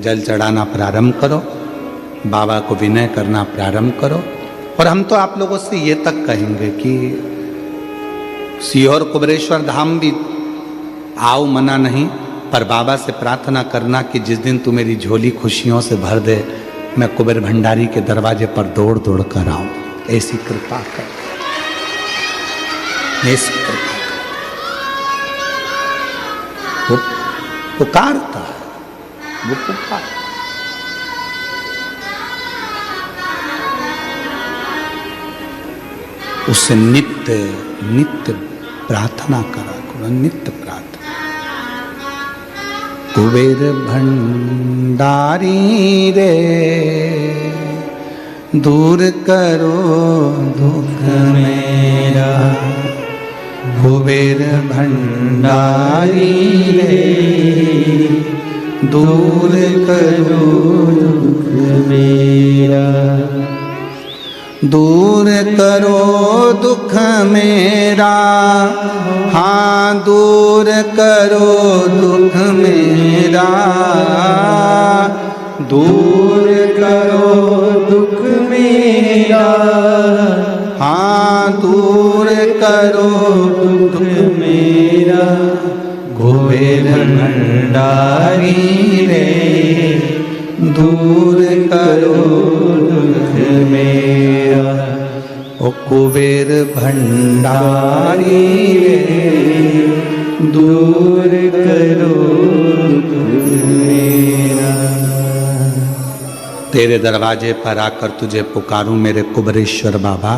जल चढ़ाना प्रारंभ करो, बाबा को विनय करना प्रारंभ करो। और हम तो आप लोगों से ये तक कहेंगे कि सीहोर कुबेरेश्वर धाम भी आओ, मना नहीं, पर बाबा से प्रार्थना करना कि जिस दिन तू मेरी झोली खुशियों से भर दे, मैं कुबेर भंडारी के दरवाजे पर दौड़ दौड़ कर आऊं। ऐसी कृपा कर, ऐसी कृपा कर। वो पुकारता है, वो पुकार। उससे नित्य नित्य प्रार्थना करा करो, नित्य प्रार्थना। कुबेर भंडारी रे दूर करो दुख मेरा, कुबेर भंडारी रे दूर करो दुख मेरा, दूर करो दुख मेरा, हाँ दूर करो दुख मेरा, दूर करो दुख मेरा, हाँ दूर करो दुख मेरा। कुबेर भंडारी रे दूर करो दुख मेरा, ओ कुबेर भंडारी रे दूर करो दुख मेरा। तेरे दरवाजे पर आकर तुझे पुकारूं मेरे कुबरेश्वर बाबा,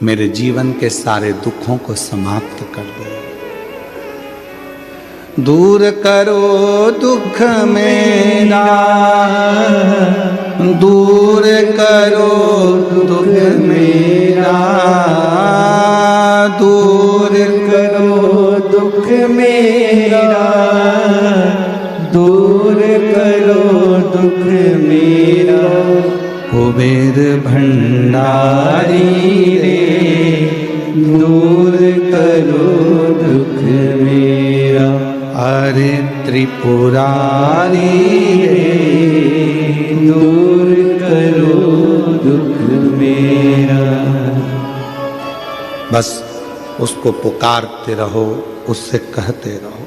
मेरे जीवन के सारे दुखों को समाप्त कर दो। दूर करो दुख मेरा, दूर करो दुख मेरा, दूर करो दुख मेरा, दूर करो दुख मेरा। कुबेर भंडारी रे दूर करो दुख मेरा। अरे त्रिपुरारी रे दूर करो दुख मेरा। बस उसको पुकारते रहो, उससे कहते रहो।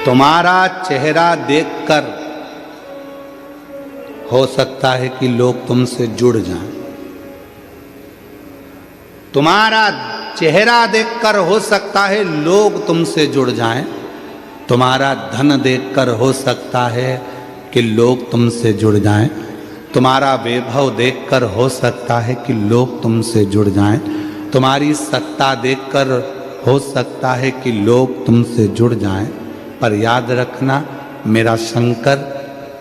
तुम्हारा चेहरा देखकर हो सकता है कि लोग तुमसे जुड़ जाएं। तुम्हारा चेहरा देखकर हो सकता है लोग तुमसे जुड़ जाएं। तुम्हारा धन देखकर हो सकता है कि लोग तुमसे जुड़ जाएं। तुम्हारा वैभव देखकर हो सकता है कि लोग तुमसे जुड़ जाएं। तुम्हारी सत्ता देखकर हो सकता है कि लोग तुमसे जुड़ जाएं। पर याद रखना, मेरा शंकर,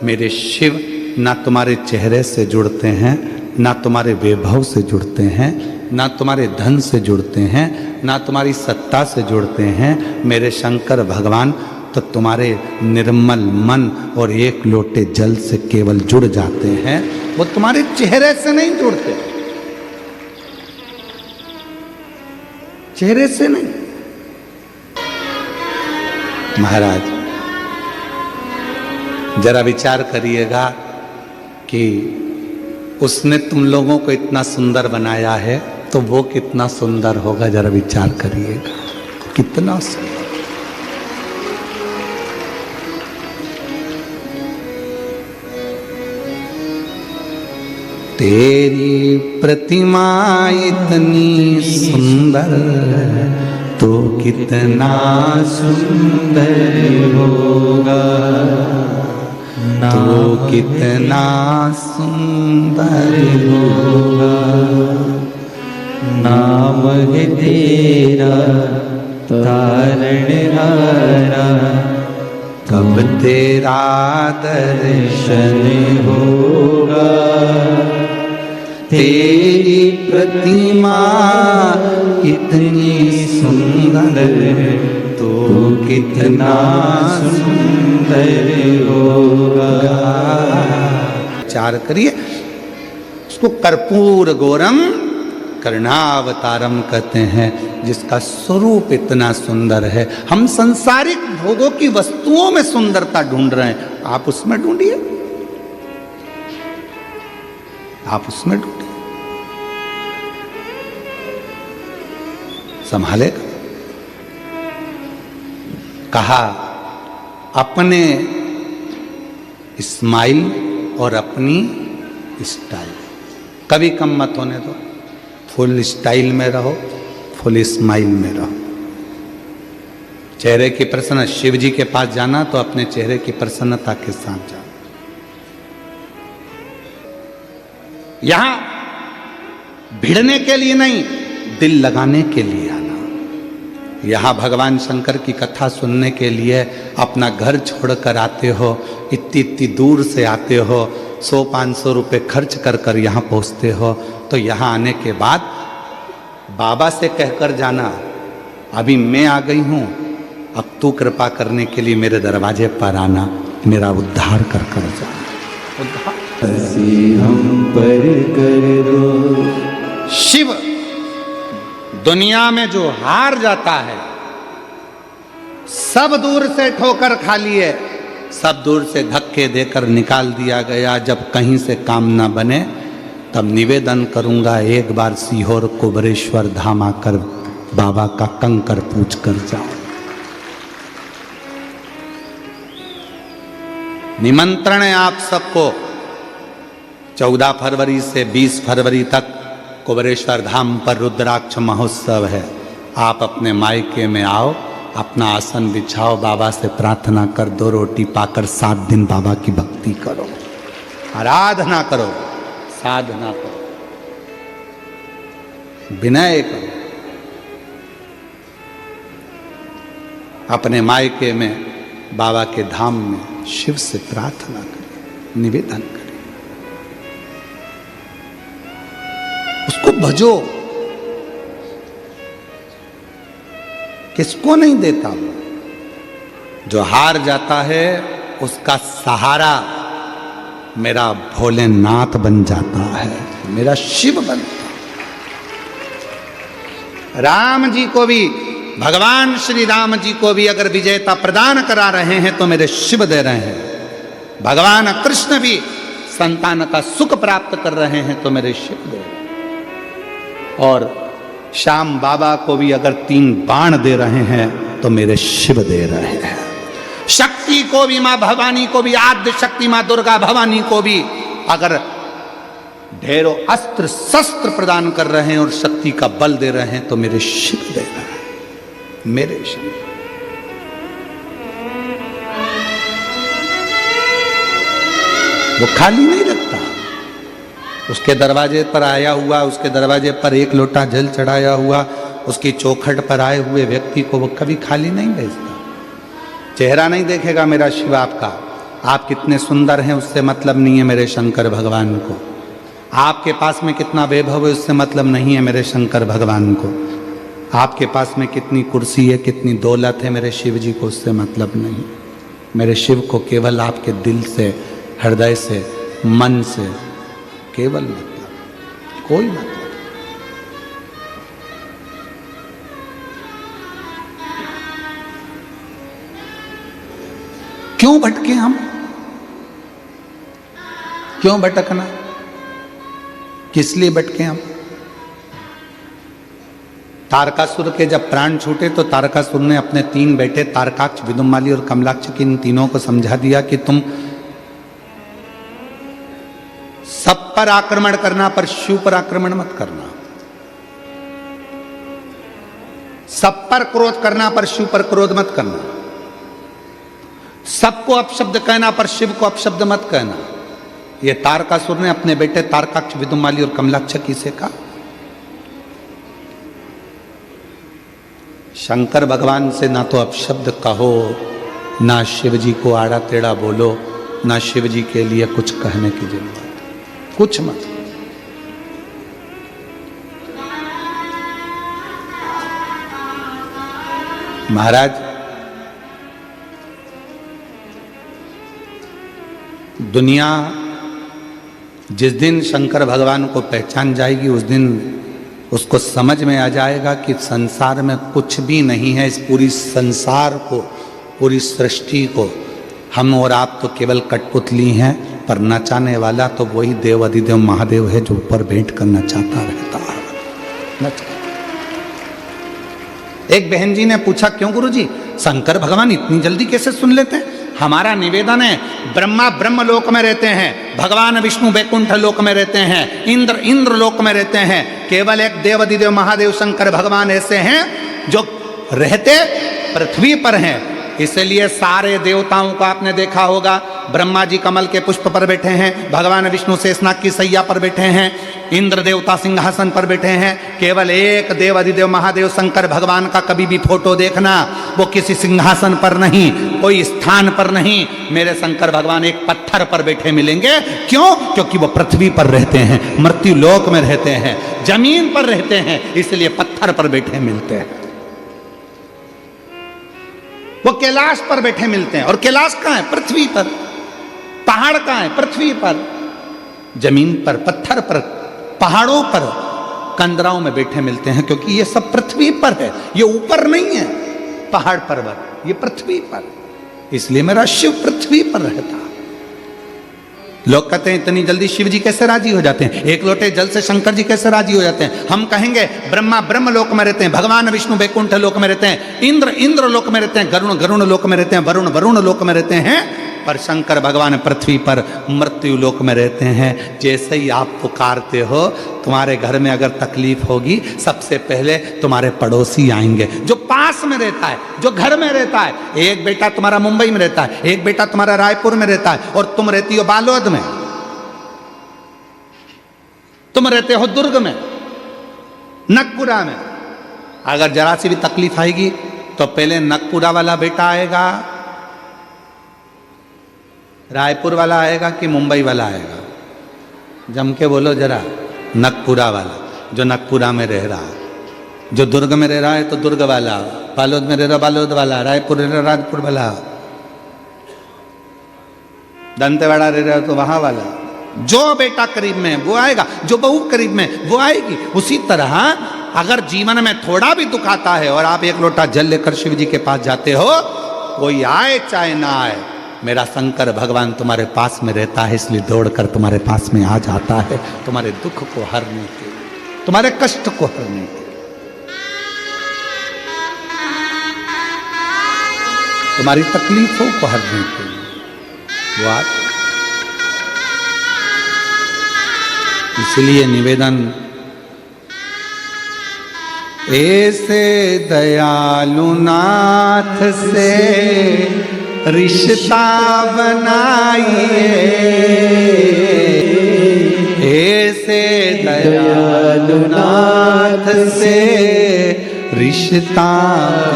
मेरे शिव ना तुम्हारे चेहरे से जुड़ते हैं, ना तुम्हारे वैभव से जुड़ते हैं, ना तुम्हारे धन से जुड़ते हैं, ना तुम्हारी सत्ता से जुड़ते हैं। मेरे शंकर भगवान तो तुम्हारे निर्मल मन और एक लोटे जल से केवल जुड़ जाते हैं, वो तुम्हारे चेहरे से नहीं जुड़ते, चेहरे से नहीं। महाराज जरा विचार करिएगा कि उसने तुम लोगों को इतना सुंदर बनाया है तो वो कितना सुंदर होगा। जरा विचार करिएगा, कितना सुंदर। तेरी प्रतिमा इतनी सुंदर तो कितना सुंदर होगा, तो कितना सुंदर होगा। नाम है तेरा तारणहारा, कब तेरा दर्शन होगा। तेरी प्रतिमा इतनी सुंदर तो कितना सुंदर होगा। विचार करिए, उसको कर्पूर गौरम कर्णावतारम कहते हैं, जिसका स्वरूप इतना सुंदर है। हम संसारिक भोगों की वस्तुओं में सुंदरता ढूंढ रहे हैं, आप उसमें ढूंढिए, आप उसमें ढूंढिए, संभालेगा। कहा अपने स्माइल और अपनी स्टाइल कभी कम मत होने दो। फुल स्टाइल में रहो, फुल स्माइल में रहो। चेहरे की प्रसन्न, शिव जी के पास जाना तो अपने चेहरे की प्रसन्नता के साथ जाना। यहां भिड़ने के लिए नहीं, दिल लगाने के लिए आना। यहां भगवान शंकर की कथा सुनने के लिए अपना घर छोड़कर आते हो, इतनी दूर से आते हो, 100-500 रुपये खर्च कर यहाँ पहुँचते हो, तो यहाँ आने के बाद बाबा से कहकर जाना, अभी मैं आ गई हूँ, अब तू कृपा करने के लिए मेरे दरवाजे पर आना, मेरा उद्धार कर जाना। उद्धार ऐसी हम पर कर दो। शिव दुनिया में जो हार जाता है, सब दूर से ठोकर खा लिए, सब दूर से धक्के देकर निकाल दिया गया। जब कहीं से काम ना बने तब निवेदन करूंगा, एक बार सीहोर कुबरेश्वर धाम आकर बाबा का कंकर पूछ कर जाओ। निमंत्रण है आप सबको, 14 फरवरी से 20 फरवरी तक कुबरेश्वर धाम पर रुद्राक्ष महोत्सव है। आप अपने मायके में आओ, अपना आसन बिछाओ, बाबा से प्रार्थना कर, 2 रोटी पाकर 7 दिन बाबा की भक्ति करो, आराधना करो, साधना करो, विनय करो। अपने मायके में, बाबा के धाम में शिव से प्रार्थना करें, निवेदन करें, उसको भजो। किसको नहीं देता वो? जो हार जाता है उसका सहारा मेरा भोलेनाथ बन जाता है, मेरा शिव बनता है। राम जी को भी, भगवान श्री राम जी को भी अगर विजेता प्रदान करा रहे हैं तो मेरे शिव दे रहे हैं। भगवान कृष्ण भी संतान का सुख प्राप्त कर रहे हैं तो मेरे शिव दे रहे हैं। और श्याम बाबा को भी अगर 3 बाण दे रहे हैं तो मेरे शिव दे रहे हैं। शक्ति को भी, मां भवानी को भी, आद्य शक्ति मां दुर्गा भवानी को भी अगर ढेरों अस्त्र शस्त्र प्रदान कर रहे हैं और शक्ति का बल दे रहे हैं तो मेरे शिव दे रहे हैं, मेरे शिव। वो खाली नहीं रखता। उसके दरवाजे पर आया हुआ, उसके दरवाजे पर 1 लोटा जल चढ़ाया हुआ, उसकी चौखट पर आए हुए व्यक्ति को वो कभी खाली नहीं भेजता। चेहरा नहीं देखेगा मेरा शिव आपका, आप कितने सुंदर हैं उससे मतलब नहीं है मेरे शंकर भगवान को। आपके पास में कितना वैभव है उससे मतलब नहीं है मेरे शंकर भगवान को। आपके पास में कितनी कुर्सी है, कितनी दौलत है, मेरे शिव जी को उससे मतलब नहीं। मेरे शिव को केवल आपके दिल से, हृदय से, मन से केवल मतलब, कोई मतलब। क्यों भटके हम? क्यों भटकना? किस लिए भटके हम? तारकासुर के जब प्राण छूटे तो तारकासुर ने अपने 3 बेटे तारकाक्ष, विदुमाली और कमलाक्ष की इन तीनों को समझा दिया कि तुम सब पर आक्रमण करना पर शिव पर आक्रमण मत करना, सब पर क्रोध करना पर शिव पर क्रोध मत करना, सबको अपशब्द कहना पर शिव को अपशब्द मत कहना। ये तारकासुर ने अपने बेटे तारकाक्ष, विदुमाली और कमलाक्ष की से कहा। शंकर भगवान से ना तो अपशब्द कहो, ना शिव जी को आड़ा टेढ़ा बोलो, ना शिव जी के लिए कुछ कहने की जरूरत, कुछ मत। महाराज, दुनिया जिस दिन शंकर भगवान को पहचान जाएगी उस दिन उसको समझ में आ जाएगा कि संसार में कुछ भी नहीं है। इस पूरी संसार को, पूरी सृष्टि को हम और आप तो केवल कठपुतली हैं, पर नचाने वाला तो वही देव अधिदेव महादेव है जो ऊपर बैठ कर नचाता रहता है। एक बहन जी ने पूछा, क्यों गुरुजी शंकर भगवान इतनी जल्दी कैसे सुन लेते हैं? हमारा निवेदन है, ब्रह्मा ब्रह्म लोक में रहते हैं, भगवान विष्णु वैकुंठ लोक में रहते हैं, इंद्र इंद्र लोक में रहते हैं। केवल एक देव अधिदेव महादेव शंकर भगवान ऐसे हैं जो रहते पृथ्वी पर हैं। इसलिए सारे देवताओं को आपने देखा होगा, ब्रह्मा जी कमल के पुष्प पर बैठे हैं, भगवान विष्णु शेषनाग की सैया पर बैठे हैं, इंद्र देवता सिंहासन पर बैठे हैं। केवल एक देव अधिदेव महादेव शंकर भगवान का कभी भी फोटो देखना, वो किसी सिंहासन पर नहीं, कोई स्थान पर नहीं, मेरे शंकर भगवान एक पत्थर पर बैठे मिलेंगे। क्यों? क्योंकि वो पृथ्वी पर रहते हैं, मृत्यु लोक में रहते हैं, जमीन पर रहते हैं, इसलिए पत्थर पर बैठे मिलते हैं। वो कैलाश पर बैठे मिलते हैं, और कैलाश कहाँ है? पृथ्वी पर। पहाड़ कहाँ है? पृथ्वी पर। जमीन पर, पत्थर पर, पहाड़ों पर, कंदराओं में बैठे मिलते हैं, क्योंकि ये सब पृथ्वी पर है, ये ऊपर नहीं है पहाड़ पर्वत, ये पृथ्वी पर। इसलिए मेरा शिव पृथ्वी पर रहता। लोग कहते हैं इतनी जल्दी शिव जी कैसे राजी हो जाते हैं, 1 लोटे जल से शंकर जी कैसे राजी हो जाते हैं? हम कहेंगे ब्रह्मा ब्रह्म लोक में रहते हैं, भगवान विष्णु वैकुंठ लोक में रहते हैं, इंद्र इंद्र लोक में रहते हैं, गरुण गरुण लोक में रहते हैं, वरुण वरुण लोक में रहते हैं। पर शंकर भगवान पृथ्वी पर मृत्यु लोक में रहते हैं। जैसे ही आप पुकारते हो, तुम्हारे घर में अगर तकलीफ होगी, सबसे पहले तुम्हारे पड़ोसी आएंगे, जो पास में रहता है, जो घर में रहता है। एक बेटा तुम्हारा मुंबई में रहता है, एक बेटा तुम्हारा रायपुर में रहता है, और तुम रहती हो बालोद में, तुम रहते हो दुर्ग में, नगपुरा में। अगर जरा सी भी तकलीफ आएगी तो पहले नगपुरा वाला बेटा आएगा, रायपुर वाला आएगा कि मुंबई वाला आएगा? जम के बोलो जरा। नगपुरा वाला, जो नगपुरा में रह रहा है। जो दुर्ग में रह रहा है तो दुर्ग वाला, बालोद में रह रहा बालोद वाला, रायपुर रह रहा रायपुर वाला, दंतेवाड़ा रह रहा तो वहां वाला। जो बेटा करीब में वो आएगा, जो बहू करीब में वो आएगी। उसी तरह अगर जीवन में थोड़ा भी दुख आता है और आप एक लोटा जल लेकर शिव जी के पास जाते हो, कोई आए चाहे ना आए, मेरा शंकर भगवान तुम्हारे पास में रहता है, इसलिए दौड़कर तुम्हारे पास में आ जाता है, तुम्हारे दुख को हरने के, तुम्हारे कष्ट को हरने के, तुम्हारी तकलीफों को हरने के लिए। वो इसलिए निवेदन, ऐसे दयालु नाथ से रिश्ता बनाइए, ऐसे दयालु नाथ से रिश्ता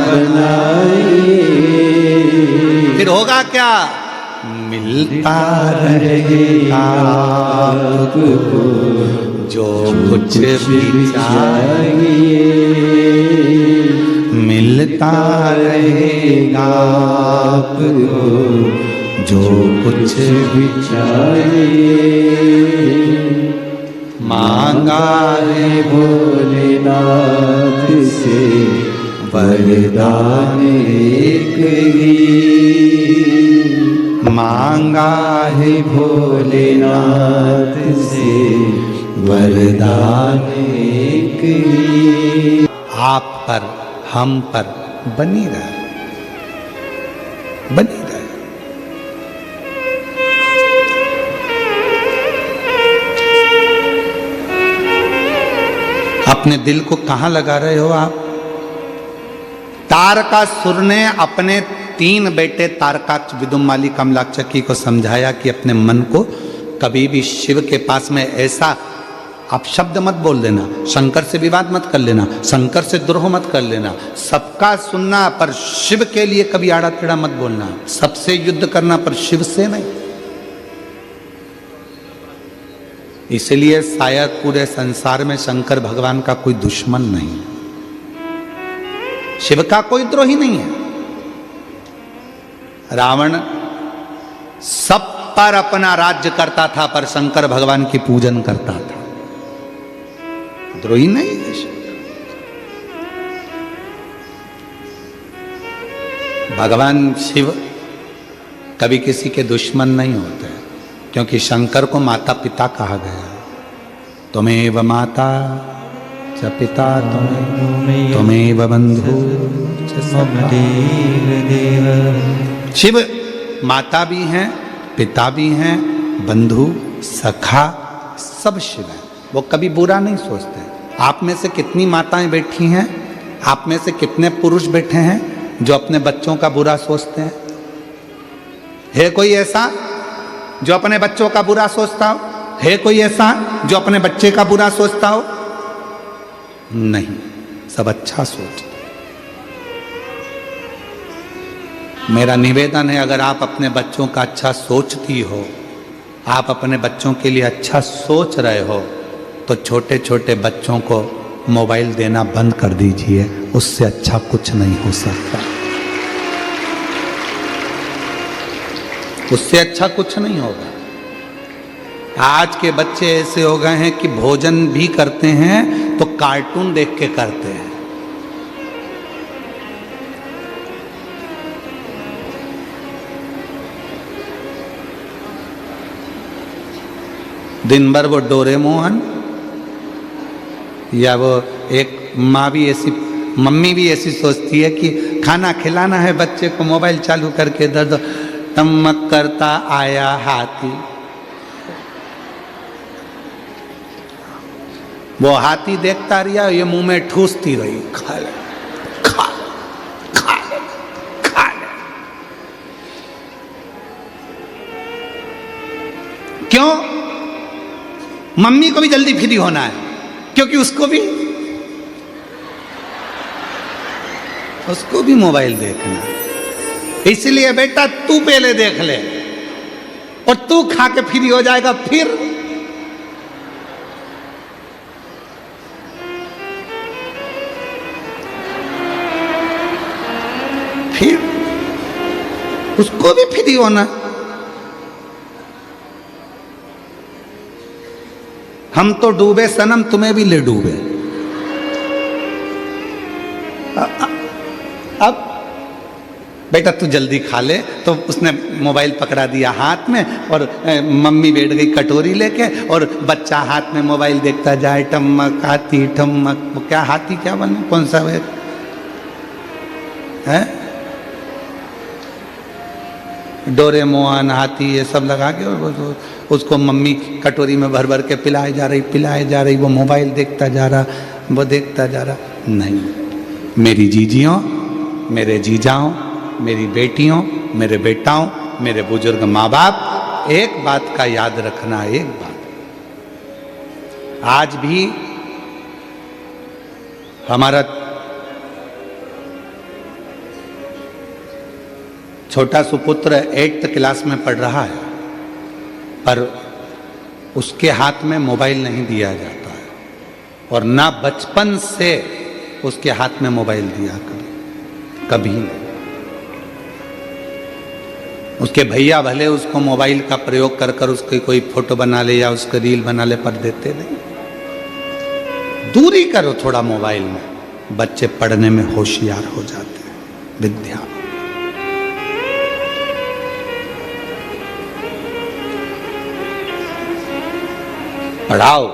बनाइए। फिर होगा क्या? मिलता रहेगा आपको जो कुछ भी चाहिए, मिलता रहेगा आपको जो कुछ भी चाहिए। मांगा है भोलेनाथ से वरदान एक ही, मांगा है भोलेनाथ से वरदान एक ही। आप पर, हम पर बनी रहे, बनी रहे। अपने दिल को कहां लगा रहे हो आप? तारकासुर ने अपने 3 बेटे तारकाक्ष, विदुमाली, कमलाक्षकी को समझाया कि अपने मन को कभी भी शिव के पास में ऐसा आप शब्द मत बोल देना, शंकर से विवाद मत कर लेना, शंकर से द्रोह मत कर लेना, सबका सुनना पर शिव के लिए कभी आड़ा टेढ़ा मत बोलना, सबसे युद्ध करना पर शिव से नहीं। इसलिए शायद पूरे संसार में शंकर भगवान का कोई दुश्मन नहीं, शिव का कोई द्रोही नहीं है। रावण सब पर अपना राज्य करता था, पर शंकर भगवान की पूजन करता था, द्रोही नहीं है शिव। भगवान शिव कभी किसी के दुश्मन नहीं होते, क्योंकि शंकर को माता पिता कहा गया। त्वमेव माता च पिता त्वमेव बंधु च देव। शिव माता भी हैं, पिता भी हैं, बंधु, सखा, सब शिव है। वो कभी बुरा नहीं सोचते। आप में से कितनी माताएं बैठी हैं, आप में से कितने पुरुष बैठे हैं जो अपने बच्चों का बुरा सोचते हैं? है कोई ऐसा जो अपने बच्चों का बुरा सोचता हो? है कोई ऐसा जो अपने बच्चे का बुरा सोचता हो? नहीं, सब अच्छा सोचते। मेरा निवेदन है, अगर आप अपने बच्चों का अच्छा सोचती हो, आप अपने बच्चों के लिए अच्छा सोच रहे हो, तो छोटे छोटे बच्चों को मोबाइल देना बंद कर दीजिए। उससे अच्छा कुछ नहीं हो सकता, उससे अच्छा कुछ नहीं होगा। आज के बच्चे ऐसे हो गए हैं कि भोजन भी करते हैं तो कार्टून देख के करते हैं। दिन भर वो डोरेमोन, या वो एक माँ भी ऐसी, मम्मी भी ऐसी सोचती है कि खाना खिलाना है बच्चे को, मोबाइल चालू करके दे दो। टमक करता आया हाथी। वो हाथी देखता रहा, ये मुंह में ठूसती रही, खा ले खा ले खा ले खा ले। क्यों? मम्मी को भी जल्दी फ्री होना है, क्योंकि उसको भी मोबाइल देखना है। इसलिए बेटा तू पहले देख ले और तू खा के फ्री हो जाएगा, फिर उसको भी फ्री होना। हम तो डूबे सनम, तुम्हें भी ले डूबे। अब बेटा तू जल्दी खा ले, तो उसने मोबाइल पकड़ा दिया हाथ में और मम्मी बैठ गई कटोरी लेके और बच्चा हाथ में मोबाइल देखता जाए, टमक हाथी ठमक। क्या हाथी क्या बने, कौन सा है? डोरेमोन हाथी ये सब लगा के और उसको मम्मी कटोरी में भर भर के पिलाए जा रही, वो मोबाइल देखता जा रहा, वो देखता जा रहा। नहीं, मेरी जीजियों, मेरे जीजाओं, मेरी बेटियों, मेरे बेटाओं, मेरे बुजुर्ग माँ बाप, एक बात का याद रखना, एक बात, आज भी हमारा छोटा सुपुत्र 8th क्लास में पढ़ रहा है, पर उसके हाथ में मोबाइल नहीं दिया जाता है और ना बचपन से उसके हाथ में मोबाइल दिया कभी नहीं। उसके भैया भले उसको मोबाइल का प्रयोग कर कर उसकी कोई फोटो बना ले या उसका रील बना ले, पर देते नहीं। दूरी करो थोड़ा मोबाइल में, बच्चे पढ़ने में होशियार हो जाते हैं। विद्या पढ़ाओ।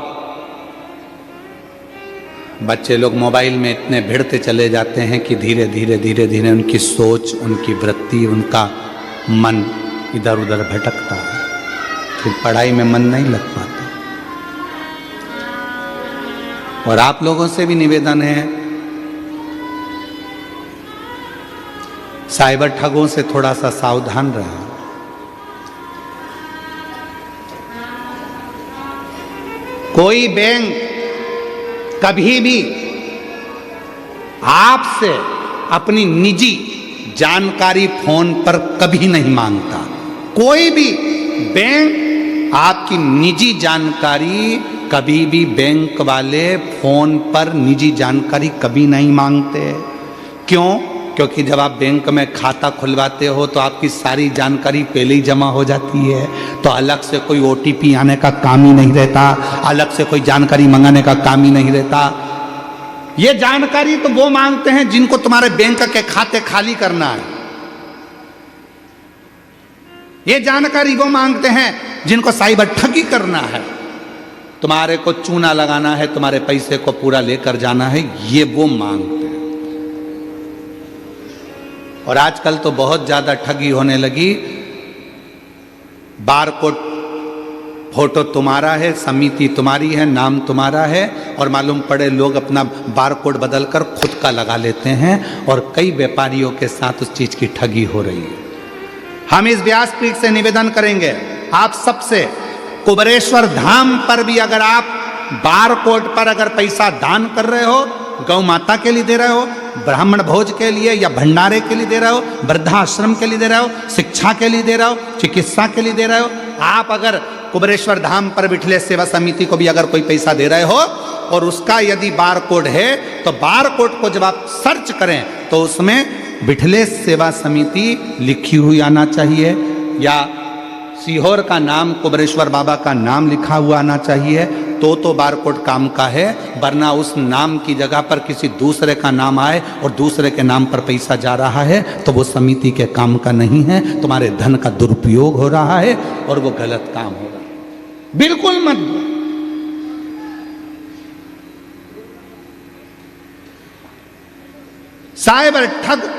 बच्चे लोग मोबाइल में इतने भिड़ते चले जाते हैं कि धीरे धीरे उनकी सोच, उनकी वृत्ति, उनका मन इधर उधर भटकता है, फिर पढ़ाई में मन नहीं लग पाता। और आप लोगों से भी निवेदन है, साइबर ठगों से थोड़ा सा सावधान रहें। कोई बैंक कभी भी आपसे अपनी निजी जानकारी फोन पर कभी नहीं मांगता। कोई भी बैंक आपकी निजी जानकारी, कभी भी बैंक वाले फोन पर निजी जानकारी कभी नहीं मांगते। क्यों? क्योंकि जब आप बैंक में खाता खुलवाते हो तो आपकी सारी जानकारी पहले ही जमा हो जाती है, तो अलग से कोई OTP आने का काम ही नहीं रहता, अलग से कोई जानकारी मंगाने का काम ही नहीं रहता। ये जानकारी तो वो मांगते हैं जिनको तुम्हारे बैंक के खाते खाली करना है। ये जानकारी वो मांगते हैं जिनको साइबर ठगी करना है, तुम्हारे को चूना लगाना है, तुम्हारे पैसे को पूरा लेकर जाना है, ये वो मांगते हैं। और आजकल तो बहुत ज्यादा ठगी होने लगी। बारकोड फोटो तुम्हारा है, समिति तुम्हारी है, नाम तुम्हारा है, और मालूम पड़े लोग अपना बारकोड बदलकर खुद का लगा लेते हैं, और कई व्यापारियों के साथ उस चीज की ठगी हो रही है। हम इस व्यासपीठ से निवेदन करेंगे आप सबसे, कुबेरेश्वर धाम पर भी अगर आप बारकोड पर अगर पैसा दान कर रहे हो, गौ माता के लिए दे रहे हो, ब्राह्मण भोज के लिए या भंडारे के लिए दे रहे हो, वृद्धाश्रम के लिए दे रहे हो, शिक्षा के लिए दे रहे हो, चिकित्सा के लिए दे रहे हो, आप अगर कुबेरेश्वर धाम पर बिठले सेवा समिति को भी अगर कोई पैसा दे रहे हो और उसका यदि बारकोड है, तो बारकोड को जब आप सर्च करें तो उसमें बिठले सेवा समिति लिखी हुई आना चाहिए, या सीहोर का नाम, कुबेरेश्वर बाबा का नाम लिखा हुआ आना चाहिए, तो बारकोड काम का है। वरना उस नाम की जगह पर किसी दूसरे का नाम आए और दूसरे के नाम पर पैसा जा रहा है तो वो समिति के काम का नहीं है, तुम्हारे धन का दुरुपयोग हो रहा है और वो गलत काम हो रहा है। बिल्कुल मत दो। साइबर ठग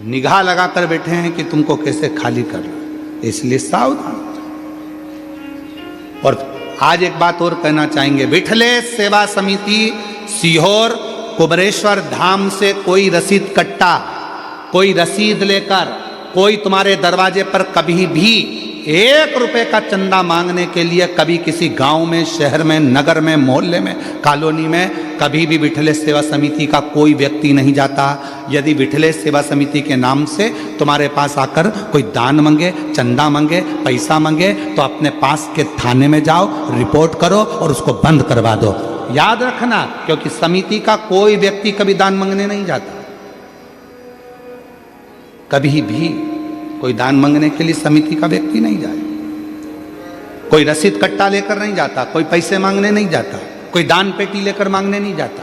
निगाह लगाकर बैठे हैं कि तुमको कैसे खाली करना, इसलिए सावधान। और आज एक बात और कहना चाहेंगे, विठलेश सेवा समिति सीहोर कुबरेश्वर धाम से कोई रसीद कट्टा, कोई रसीद लेकर कोई तुम्हारे दरवाजे पर कभी भी 1 रुपए का चंदा मांगने के लिए कभी किसी गांव में, शहर में, नगर में, मोहल्ले में, कॉलोनी में कभी भी विठलेश सेवा समिति का कोई व्यक्ति नहीं जाता। यदि विठलेश सेवा समिति के नाम से तुम्हारे पास आकर कोई दान मांगे, चंदा मांगे, पैसा मांगे, तो अपने पास के थाने में जाओ, रिपोर्ट करो और उसको बंद करवा दो। याद रखना, क्योंकि समिति का कोई व्यक्ति कभी दान मांगने नहीं जाता। कभी भी कोई दान मांगने के लिए समिति का व्यक्ति नहीं जाए, कोई रसीद कट्टा लेकर नहीं जाता, कोई पैसे मांगने नहीं जाता, कोई दान पेटी लेकर मांगने नहीं जाता,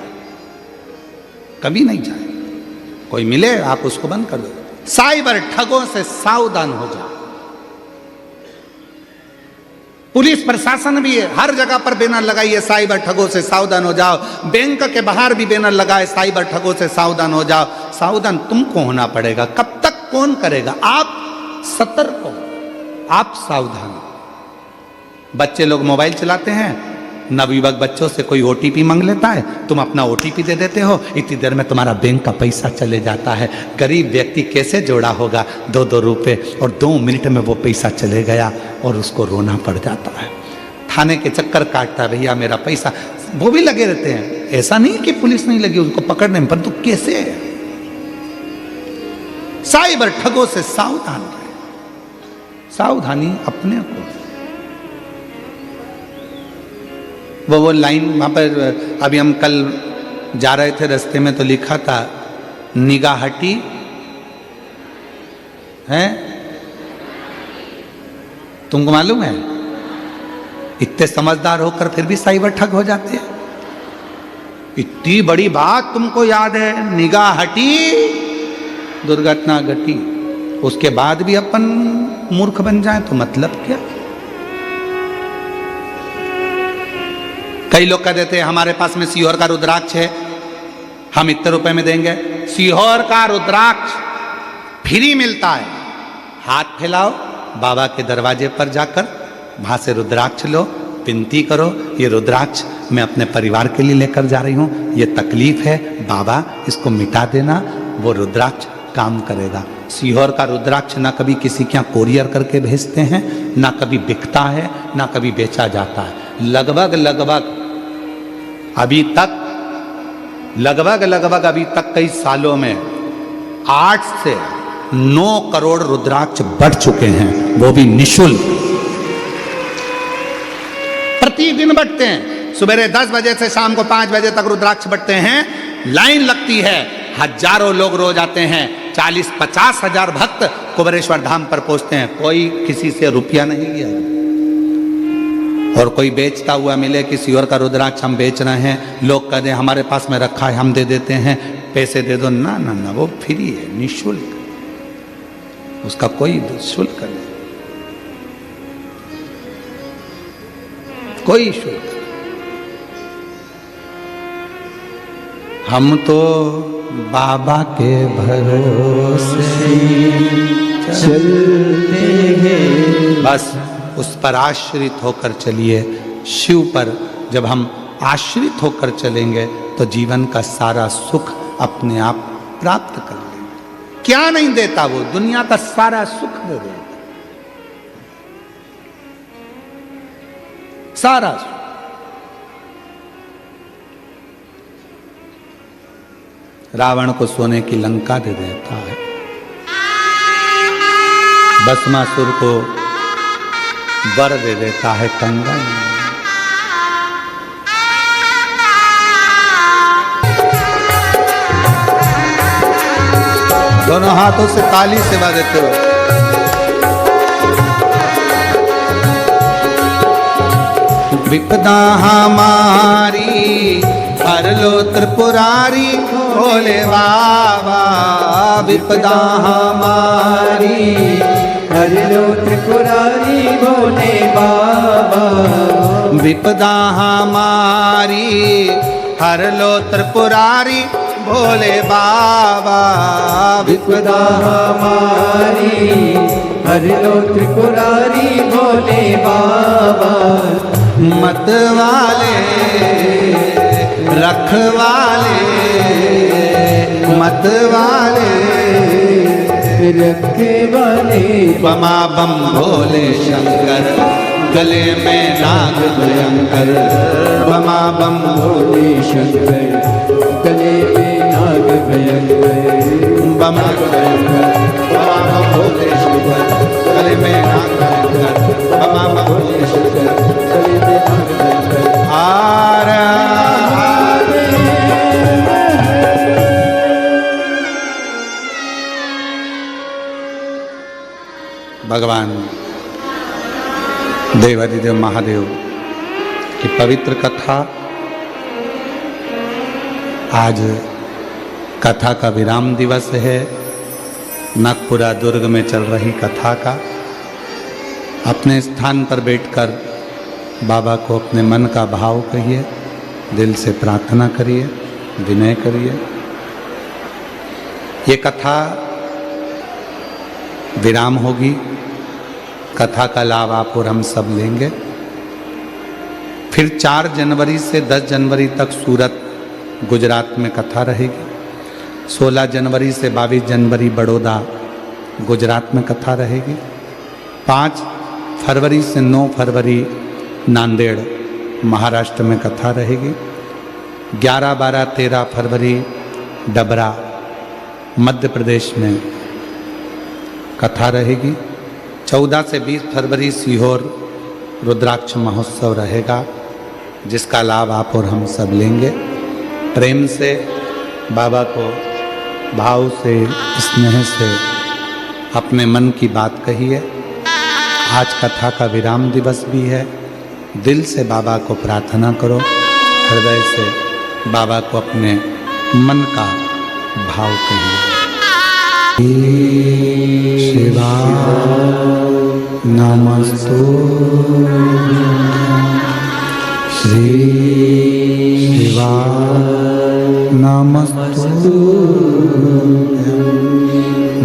कभी नहीं जाए। कोई मिले आप उसको बंद कर दो। साइबर ठगों से सावधान हो जाओ। पुलिस प्रशासन भी है, हर जगह पर बैनर लगाइए, साइबर ठगों से सावधान हो जाओ। बैंक के बाहर भी बैनर लगाए, साइबर ठगों से सावधान हो जाओ। सावधान तुमको होना पड़ेगा, कब तक कौन करेगा? आप सतर्क हो, आप सावधान हो। बच्चे लोग मोबाइल चलाते हैं, नवयुवक बच्चों से कोई ओटीपी मांग लेता है, तुम अपना ओटीपी दे देते हो, इतनी देर में तुम्हारा बैंक का पैसा चले जाता है। गरीब व्यक्ति कैसे जोड़ा होगा 2-2 रुपए, और 2 मिनट में वो पैसा चले गया और उसको रोना पड़ जाता है, थाने के चक्कर काटता है, भैया मेरा पैसा। वो भी लगे रहते हैं, ऐसा नहीं कि पुलिस नहीं लगी उनको पकड़ने में, परंतु कैसे? साइबर ठगों से सावधान रहे, सावधानी अपने को। वो लाइन वहां पर अभी हम कल जा रहे थे, रास्ते में तो लिखा था निगाह हटी है, तुमको मालूम है? इतने समझदार होकर फिर भी साइबर ठग हो जाते हैं। इतनी बड़ी बात तुमको याद है, निगाह हटी दुर्घटना घटी, उसके बाद भी अपन मूर्ख बन जाए तो मतलब क्या? कई लोग कह देते हैं हमारे पास में सीहोर का रुद्राक्ष है, हम इतने रुपए में देंगे। सीहोर का रुद्राक्ष फ्री मिलता है। हाथ फैलाओ, बाबा के दरवाजे पर जाकर वहां से रुद्राक्ष लो, विनती करो, ये रुद्राक्ष मैं अपने परिवार के लिए लेकर जा रही हूं, ये तकलीफ है बाबा, इसको मिटा देना। वो रुद्राक्ष काम करेगा। सीहोर का रुद्राक्ष ना कभी किसी के यहाँ कोरियर करके भेजते हैं, ना कभी बिकता है, ना कभी बेचा जाता है। लगभग अभी तक कई सालों में 8 से 9 करोड़ रुद्राक्ष बढ़ चुके हैं, वो भी निःशुल्क। प्रतिदिन बढ़ते हैं, सुबह 10 बजे से शाम को 5 बजे तक रुद्राक्ष बढ़ते हैं। लाइन लगती है, हजारों लोग रोज आते हैं, 40-50 हजार भक्त कुबरेश्वर धाम पर पहुंचते हैं। कोई किसी से रुपया नहीं लिया, और कोई बेचता हुआ मिले कि सीहोर का रुद्राक्ष हम बेच रहे हैं, लोग कहते हैं हमारे पास में रखा है, हम दे देते हैं, पैसे दे दो। ना ना ना, वो फ्री है, निःशुल्क, उसका कोई शुल्क नहीं, कोई शुल्क। हम तो बाबा के भरोसे चलते हैं, बस उस पर आश्रित होकर चलिए। शिव पर जब हम आश्रित होकर चलेंगे तो जीवन का सारा सुख अपने आप प्राप्त कर लेंगे। क्या नहीं देता वो? दुनिया का सारा सुख दे देगा, सारा सुख। रावण को सोने की लंका दे देता है, भस्मासुर को वर दे देता है कंगन। दोनों हाथों से ताली सेवा देते हो। विपदा हमारी हर लो त्रिपुरारी भोले बाबा, विपदा हमारी हर लो त्रिपुरारी भोले बाबा, विपदा हमारी हर लो त्रिपुरारी भोले बाबा। विपदा हमारी हर लो त्रिपुरारी भोले बाबा। मत वाले रखवाले, मत वाले रखवाले। बमा बम भोले शंकर, गले में नाग भयंकर। बमा बम भोले शंकर, गले में नाग भयंकर। बमा भयंकर, बमा बम भोले शंकर, गले में नाग भयंकर। बमा बम भोले शंकर, गले में नाग भयंकर। भगवान देवाधिदेव महादेव की पवित्र कथा। आज कथा का विराम दिवस है। नागपुरा दुर्ग में चल रही कथा का अपने स्थान पर बैठकर बाबा को अपने मन का भाव कहिए, दिल से प्रार्थना करिए, विनय करिए। ये कथा विराम होगी। कथा का लाभ आप और हम सब लेंगे। फिर 4 जनवरी से 10 जनवरी तक सूरत गुजरात में कथा रहेगी। 16 जनवरी से 22 जनवरी बड़ौदा गुजरात में कथा रहेगी। 5 फरवरी से 9 फरवरी नांदेड़ महाराष्ट्र में कथा रहेगी। 11, 12, 13 फरवरी डबरा मध्य प्रदेश में कथा रहेगी। 14 से 20 फरवरी सीहोर रुद्राक्ष महोत्सव रहेगा, जिसका लाभ आप और हम सब लेंगे। प्रेम से बाबा को भाव से, स्नेह से अपने मन की बात कहिए। आज कथा का विराम दिवस भी है। दिल से बाबा को प्रार्थना करो, हृदय से बाबा को अपने मन का भाव कहिए। शिवा नमस्तु श्री शिवा नमस्तु।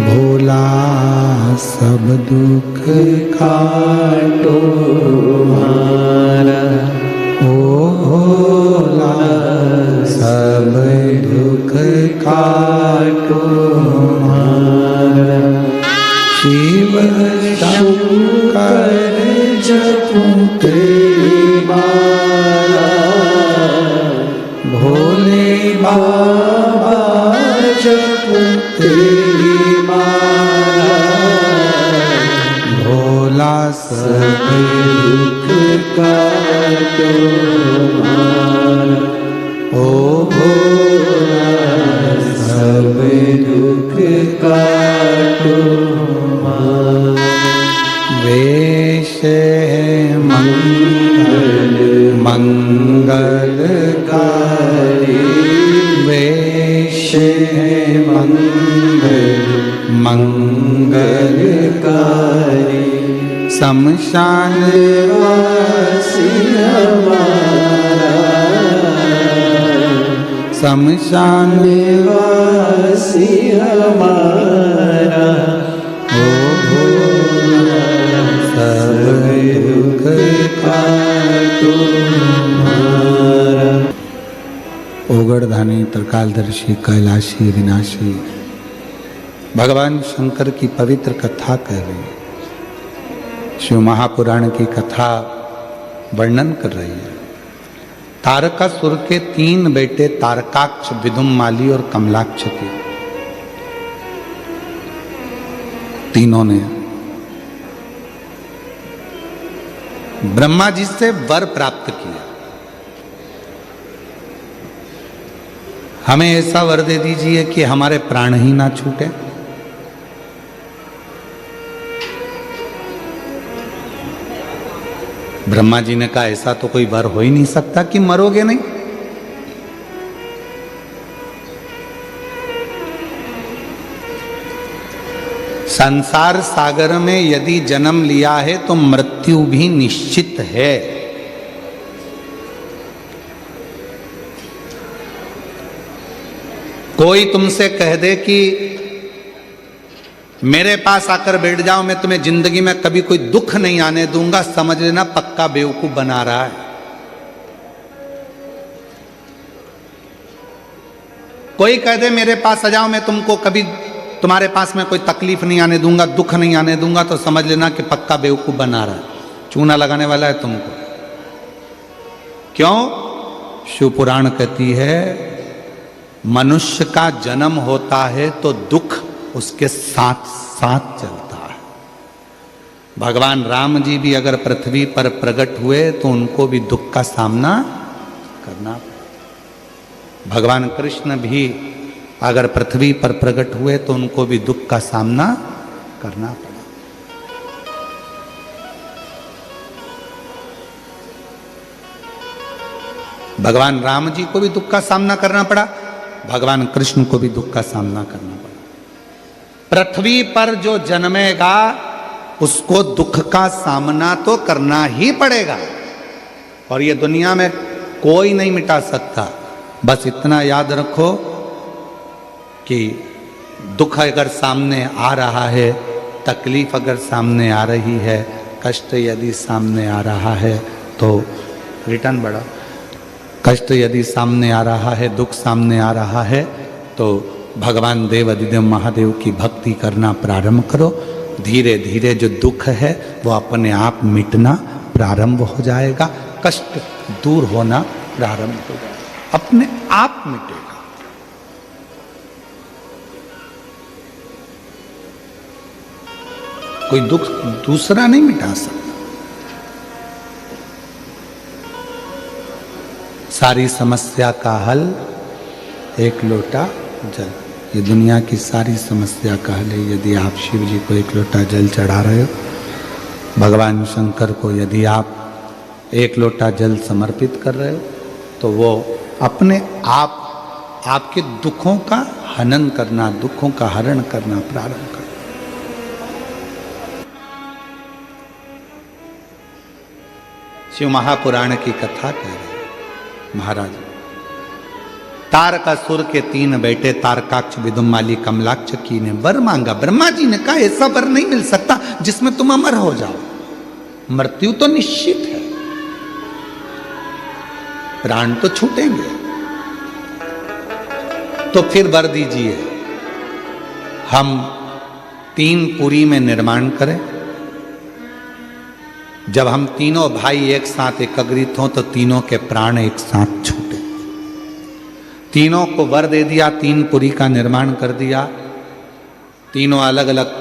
भोला सब दुख काटो हमारा, ओ भोला सब दुख काटो हमारा। शिव शंकर जपूं तेरी माला, भोले बाबा जपूं तेरी माला। भोला सब दुख काटो हमारा, ओ भोला सब दुख काटो हमारा। वेश है मंगल मंगलकारी, वेश है मंगल मंगलकारी। शमशान वासी हमारा, शमशान वासी हमारा। ओ भोला सब दुख काटो हमारा। ओगड़धानी त्रिकालदर्शी कैलाशी विनाशी भगवान शंकर की पवित्र कथा कह रही है। शिव महापुराण की कथा वर्णन कर रही है। तारकासुर के 3 बेटे तारकाक्ष, विदुम्माली और कमलाक्ष के, तीनों ने ब्रह्मा जी से वर प्राप्त किया। हमें ऐसा वर दे दीजिए कि हमारे प्राण ही ना छूटे। ब्रह्मा जी ने कहा ऐसा तो कोई वर हो ही नहीं सकता कि मरोगे नहीं। संसार सागर में यदि जन्म लिया है तो मृत्यु भी निश्चित है। कोई तुमसे कह दे कि मेरे पास आकर बैठ जाओ, मैं तुम्हें जिंदगी में कभी कोई दुख नहीं आने दूंगा, समझ लेना पक्का बेवकूफ बना रहा है। कोई कह दे मेरे पास आ जाओ, मैं तुमको कभी तुम्हारे पास में कोई तकलीफ नहीं आने दूंगा, दुख नहीं आने दूंगा, तो समझ लेना कि पक्का बेवकूफ बना रहा है, चूना लगाने वाला है तुमको। क्यों? शिव पुराण कहती है मनुष्य का जन्म होता है तो दुख उसके साथ साथ चलता है। भगवान राम जी भी अगर पृथ्वी पर प्रकट हुए तो उनको भी दुख का सामना करना पड़ा। भगवान कृष्ण भी अगर पृथ्वी पर प्रकट हुए तो उनको भी दुख का सामना करना पड़ा। भगवान राम जी को भी दुख का सामना करना पड़ा, भगवान कृष्ण को भी दुख का सामना करना पड़ा। पृथ्वी पर जो जन्मेगा उसको दुख का सामना तो करना ही पड़ेगा, और ये दुनिया में कोई नहीं मिटा सकता। बस इतना याद रखो कि दुख अगर सामने आ रहा है, तकलीफ अगर सामने आ रही है, कष्ट यदि सामने आ रहा है तो रिटर्न बढ़ा, कष्ट यदि सामने आ रहा है, दुख सामने आ रहा है, तो भगवान देव अधिदेव महादेव की भक्ति करना प्रारंभ करो। धीरे धीरे जो दुख है वो अपने आप मिटना प्रारंभ हो जाएगा, कष्ट दूर होना प्रारंभ हो जाएगा, अपने आप मिटेगा। कोई दुख दूसरा नहीं मिटा सकता। सारी समस्या का हल एक लोटा जल। ये दुनिया की सारी समस्या का हल है। यदि आप शिव जी को एक लोटा जल चढ़ा रहे हो, भगवान शंकर को यदि आप एक लोटा जल समर्पित कर रहे हो, तो वो अपने आप आपके दुखों का हनन करना, दुखों का हरण करना प्रारंभ कर। शिव महापुराण की कथा कह रहे महाराज। तारकासुर के 3 बेटे तारकाक्ष, विदुमाली, कमलाक्ष की ने वर मांगा। ब्रह्मा जी ने कहा ऐसा वर नहीं मिल सकता जिसमें तुम अमर हो जाओ, मृत्यु तो निश्चित है, प्राण तो छूटेंगे, तो फिर वर दीजिए हम 3 पुरी में निर्माण करें। जब हम तीनों भाई एक साथ एकत्रित हों तो तीनों के प्राण एक साथ छूटे। तीनों को वर दे दिया, 3 पुरी का निर्माण कर दिया। तीनों अलग अलग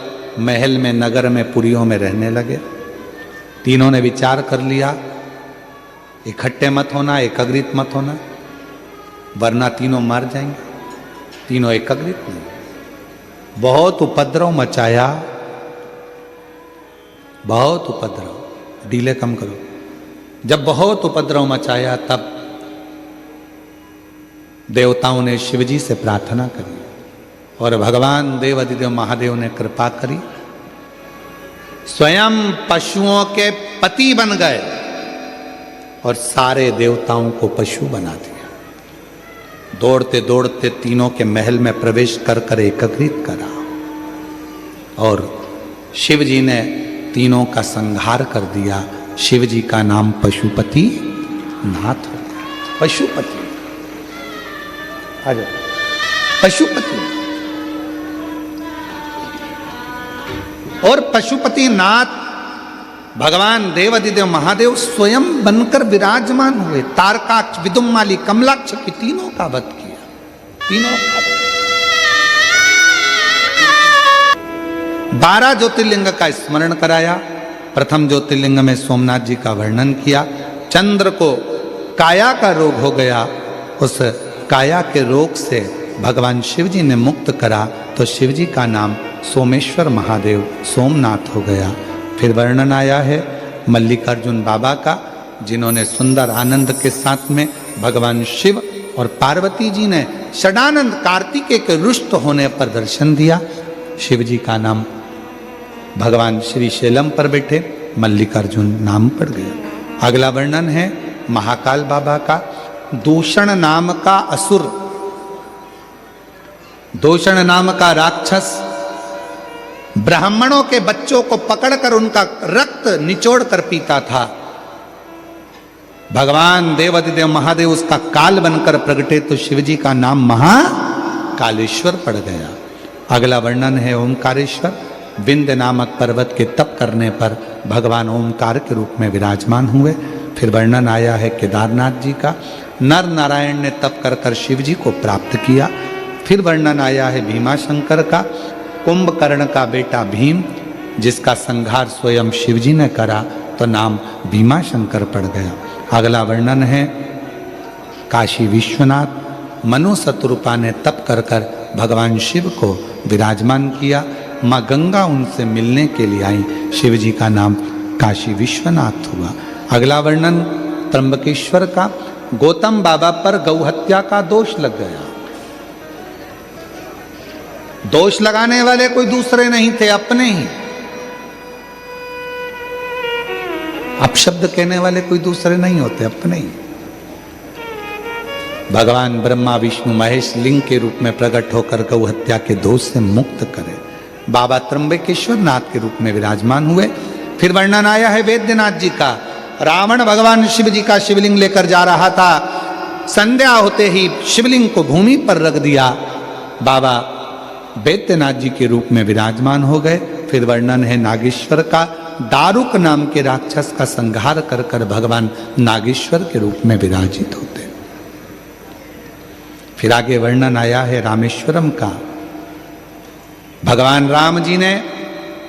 महल में, नगर में, पुरियों में रहने लगे। तीनों ने विचार कर लिया इकट्ठे मत होना, एकत्रित मत होना, वरना तीनों मर जाएंगे। तीनों एकत्रित नहीं। बहुत उपद्रव मचाया, बहुत उपद्रव, डीले कम करो। जब बहुत उपद्रव मचाया तब देवताओं ने शिवजी से प्रार्थना करी और भगवान देव अधिदेव महादेव ने कृपा करी। स्वयं पशुओं के पति बन गए और सारे देवताओं को पशु बना दिया। दौड़ते दौड़ते तीनों के महल में प्रवेश कर कर एकत्रित करा और शिव जी ने तीनों का संहार कर दिया। शिव जी का नाम पशुपति नाथ हो गया। पशुपति आ जाओ, पशुपति। और पशुपति नाथ भगवान देव अधिदेव महादेव स्वयं बनकर विराजमान हुए। तारकाक्ष, विदुमाली, कमलाक्ष की तीनों का वध किया। तीनों 12 ज्योतिर्लिंग का स्मरण कराया। प्रथम ज्योतिर्लिंग में सोमनाथ जी का वर्णन किया। चंद्र को काया का रोग हो गया, उस काया के रोग से भगवान शिव जी ने मुक्त करा, तो शिव जी का नाम सोमेश्वर महादेव, सोमनाथ हो गया। फिर वर्णन आया है मल्लिकार्जुन बाबा का, जिन्होंने सुंदर आनंद के साथ में भगवान शिव और पार्वती जी ने षडानंद कार्तिकेय के रुष्ट होने पर दर्शन दिया। शिव जी का नाम भगवान श्री शैलम पर बैठे मल्लिकार्जुन नाम पड़ गया। अगला वर्णन है महाकाल बाबा का। दूषण नाम का असुर दूषण नाम का राक्षस ब्राह्मणों के बच्चों को पकड़कर उनका रक्त निचोड़ कर पीता था। भगवान देवाधिदेव महादेव उसका काल बनकर प्रगटे तो शिवजी का नाम महाकालेश्वर पड़ गया। अगला वर्णन है ओमकारेश्वर। विंध्य नामक पर्वत के तप करने पर भगवान ओमकार के रूप में विराजमान हुए। फिर वर्णन आया है केदारनाथ जी का। नर नारायण ने तप कर कर शिव जी को प्राप्त किया। फिर वर्णन आया है भीमाशंकर का। कुंभकर्ण का बेटा भीम, जिसका संहार स्वयं शिव जी ने करा तो नाम भीमाशंकर पड़ गया। अगला वर्णन है काशी विश्वनाथ। मनु शत्रुपा ने तप कर कर भगवान शिव को विराजमान किया। माँ गंगा उनसे मिलने के लिए आई। शिव जी का नाम काशी विश्वनाथ हुआ। अगला वर्णन त्र्यंबकेश्वर का। गौतम बाबा पर गौ हत्या का दोष लग गया। दोष लगाने वाले कोई दूसरे नहीं थे, अपने ही। अपशब्द कहने वाले कोई दूसरे नहीं होते, अपने ही। भगवान ब्रह्मा विष्णु महेश लिंग के रूप में प्रकट होकर गौ हत्या के दोष से मुक्त करे। बाबा त्र्यंबकेश्वर नाथ के रूप में विराजमान हुए। फिर वर्णन आया है वैद्यनाथ जी का। रावण भगवान शिव जी का शिवलिंग लेकर जा रहा था। संध्या होते ही शिवलिंग को भूमि पर रख दिया। बाबा वैद्यनाथ जी के रूप में विराजमान हो गए। फिर वर्णन है नागेश्वर का। दारुक नाम के राक्षस का संहार कर कर भगवान नागेश्वर के रूप में विराजित होते। फिर आगे वर्णन आया है रामेश्वरम का। भगवान राम जी ने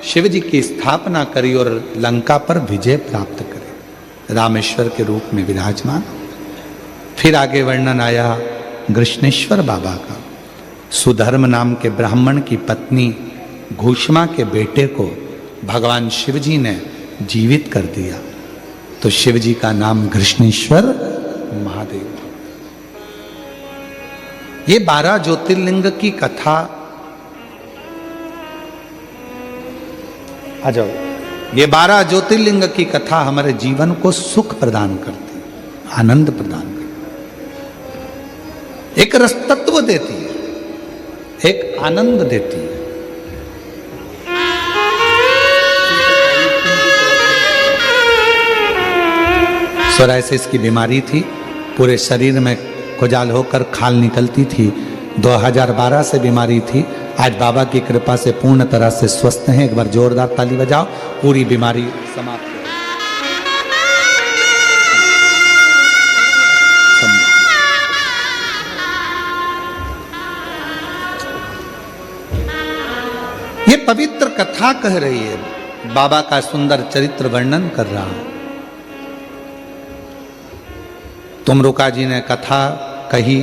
शिव जी की स्थापना करी और लंका पर विजय प्राप्त करे, रामेश्वर के रूप में विराजमान। फिर आगे वर्णन आया कृष्णेश्वर बाबा का। सुधर्म नाम के ब्राह्मण की पत्नी घूष्मा के बेटे को भगवान शिव जी ने जीवित कर दिया तो शिव जी का नाम कृष्णेश्वर महादेव। ये 12 ज्योतिर्लिंग की कथा। आ जाओ। ये 12 ज्योतिर्लिंग की कथा हमारे जीवन को सुख प्रदान करती है, आनंद प्रदान करती है, एक रसतत्व देती है, एक आनंद देती है। सोराइसिस की बीमारी थी, पूरे शरीर में खुजाल होकर खाल निकलती थी। 2012 से बीमारी थी। आज बाबा की कृपा से पूर्ण तरह से स्वस्थ हैं। एक बार जोरदार ताली बजाओ। पूरी बीमारी समाप्त हो। ये पवित्र कथा कह रही है, बाबा का सुंदर चरित्र वर्णन कर रहा है। तुमरुका जी ने कथा कही।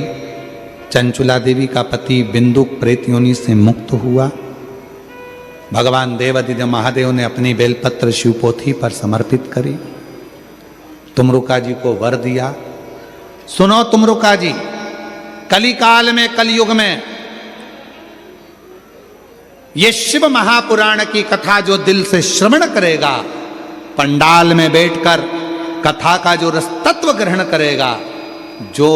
चंचुला देवी का पति बिंदुक प्रेत योनि से मुक्त हुआ। भगवान देवाधिदेव महादेव ने अपनी बेलपत्र शिवपोथी पर समर्पित करी। तुमरुका जी को वर दिया। सुनो तुमरुका जी, कलिकाल में, कलयुग में ये शिव महापुराण की कथा जो दिल से श्रवण करेगा, पंडाल में बैठकर कथा का जो रसतत्व ग्रहण करेगा, जो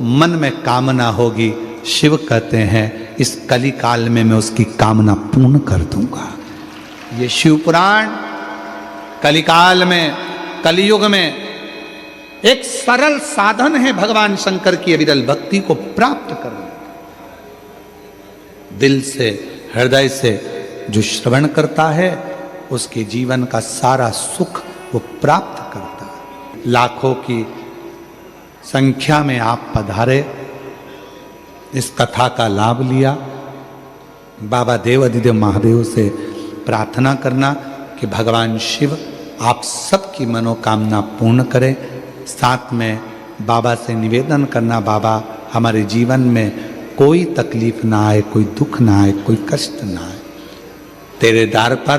मन में कामना होगी, शिव कहते हैं इस कली काल में मैं उसकी कामना पूर्ण कर दूंगा। ये शिव पुराण कलिकाल में, कलियुग में एक सरल साधन है भगवान शंकर की अविरल भक्ति को प्राप्त करने। दिल से, हृदय से जो श्रवण करता है उसके जीवन का सारा सुख वो प्राप्त करता है। लाखों की संख्या में आप पधारे, इस कथा का लाभ लिया। बाबा देवाधिदेव महादेव से प्रार्थना करना कि भगवान शिव आप सबकी मनोकामना पूर्ण करें। साथ में बाबा से निवेदन करना, बाबा हमारे जीवन में कोई तकलीफ ना आए, कोई दुख ना आए, कोई कष्ट ना आए। तेरे द्वार पर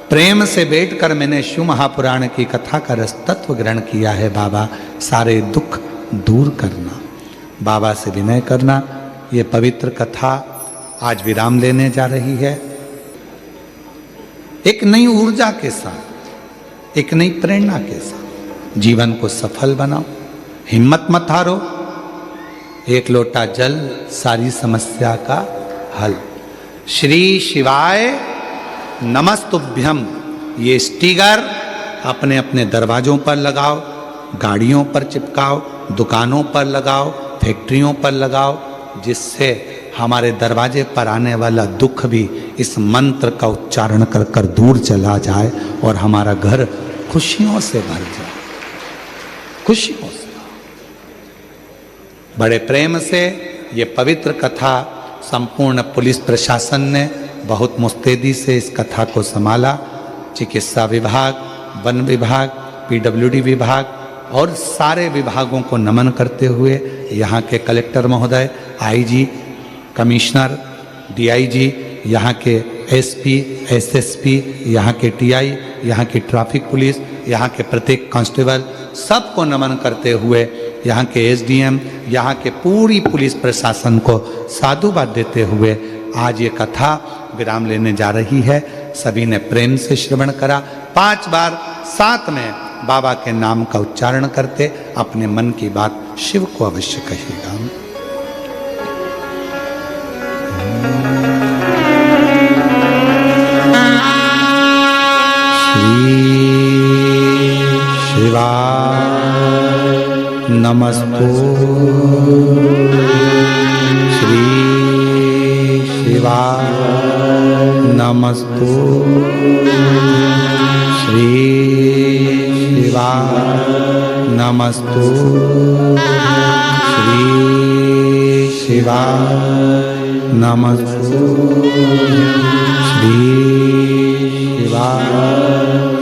प्रेम से बैठकर मैंने शिव महापुराण की कथा का रस तत्व ग्रहण किया है। बाबा सारे दुख दूर करना, बाबा से विनय करना। ये पवित्र कथा आज विराम लेने जा रही है। एक नई ऊर्जा के साथ, एक नई प्रेरणा के साथ जीवन को सफल बनाओ। हिम्मत मत हारो। एक लोटा जल सारी समस्या का हल। श्री शिवाय नमस्तुभ्यम, ये स्टिकर अपने अपने दरवाजों पर लगाओ, गाड़ियों पर चिपकाओ, दुकानों पर लगाओ, फैक्ट्रियों पर लगाओ, जिससे हमारे दरवाजे पर आने वाला दुख भी इस मंत्र का उच्चारण कर कर दूर चला जाए और हमारा घर खुशियों से भर जाए, खुशियों से। बड़े प्रेम से ये पवित्र कथा संपूर्ण पुलिस प्रशासन ने बहुत मुस्तैदी से इस कथा को संभाला। चिकित्सा विभाग, वन विभाग, पीडब्ल्यूडी विभाग और सारे विभागों को नमन करते हुए यहाँ के कलेक्टर महोदय, आईजी, कमिश्नर, डीआईजी, यहाँ के एसपी, एसएसपी, यहाँ के टीआई, यहाँ की ट्रैफिक पुलिस, यहाँ के प्रत्येक कांस्टेबल, सबको नमन करते हुए यहाँ के एसडीएम, यहाँ के पूरी पुलिस प्रशासन को साधुवाद देते हुए आज ये कथा विराम लेने जा रही है। सभी ने प्रेम से श्रवण करा। 5 बार साथ में बाबा के नाम का उच्चारण करते अपने मन की बात शिव को अवश्य कहिएगा। नमस्तु श्री शिवाय नमस्तु श्री शिवाय नमस्तु श्री शिवाय नमस्तु श्री शिवाय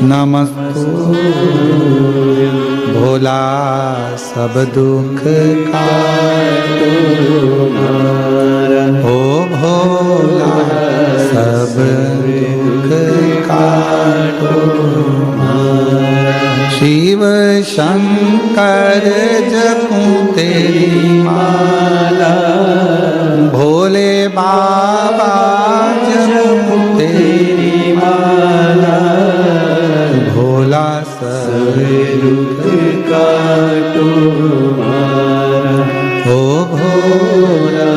नमस्तु। भोला सब दुख काटो मारा, ओ भोला सब दुख काटो मारा। शिव शंकर जपूं तेरी माला, भोले बाबा जपूं तेरी माला। भोला सब दुख काटो मारा, ओ भोला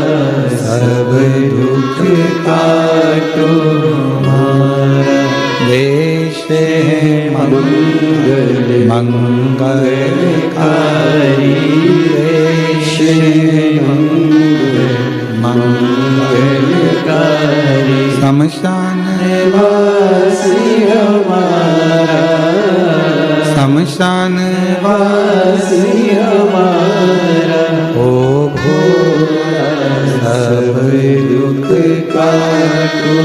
सब दुख काटो मारा। वेश है मंगल मंगलकारी, वेश है मंगलकारी। शमशान वासी हमारा, शमशान वासी हमारा। ओ भोला सब दुख काटो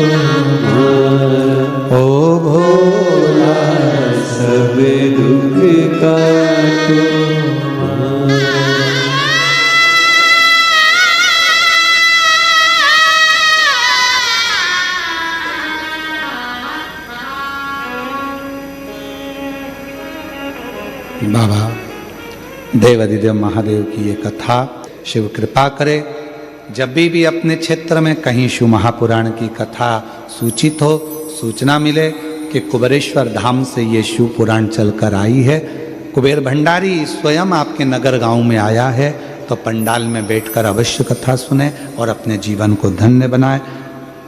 मारा, ओ भोला सब दुख काटो मारा। बाबा देवाधिदेव महादेव की ये कथा शिव कृपा करे, जब भी अपने क्षेत्र में कहीं शिव महापुराण की कथा सूचित हो, सूचना मिले कि कुबेरेश्वर धाम से ये शिव पुराण चलकर आई है, कुबेर भंडारी स्वयं आपके नगर गांव में आया है, तो पंडाल में बैठकर अवश्य कथा सुने और अपने जीवन को धन्य बनाए।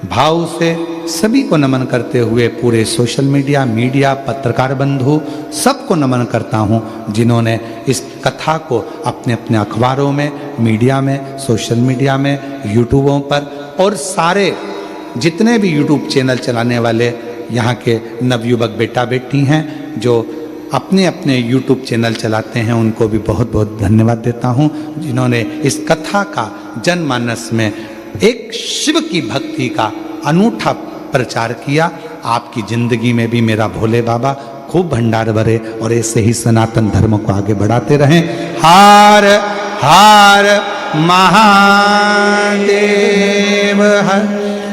भाव से सभी को नमन करते हुए पूरे सोशल मीडिया, पत्रकार बंधु सबको नमन करता हूँ, जिन्होंने इस कथा को अपने अपने अखबारों में, मीडिया में, सोशल मीडिया में, यूट्यूबों पर और सारे जितने भी यूट्यूब चैनल चलाने वाले यहाँ के नवयुवक बेटा बेटी हैं जो अपने अपने यूट्यूब चैनल चलाते हैं, उनको भी बहुत बहुत धन्यवाद देता हूँ, जिन्होंने इस कथा का जनमानस में एक शिव की भक्ति का अनूठा प्रचार किया। आपकी जिंदगी में भी मेरा भोले बाबा खूब भंडार भरे और ऐसे ही सनातन धर्म को आगे बढ़ाते रहें। हार हार महादेव हर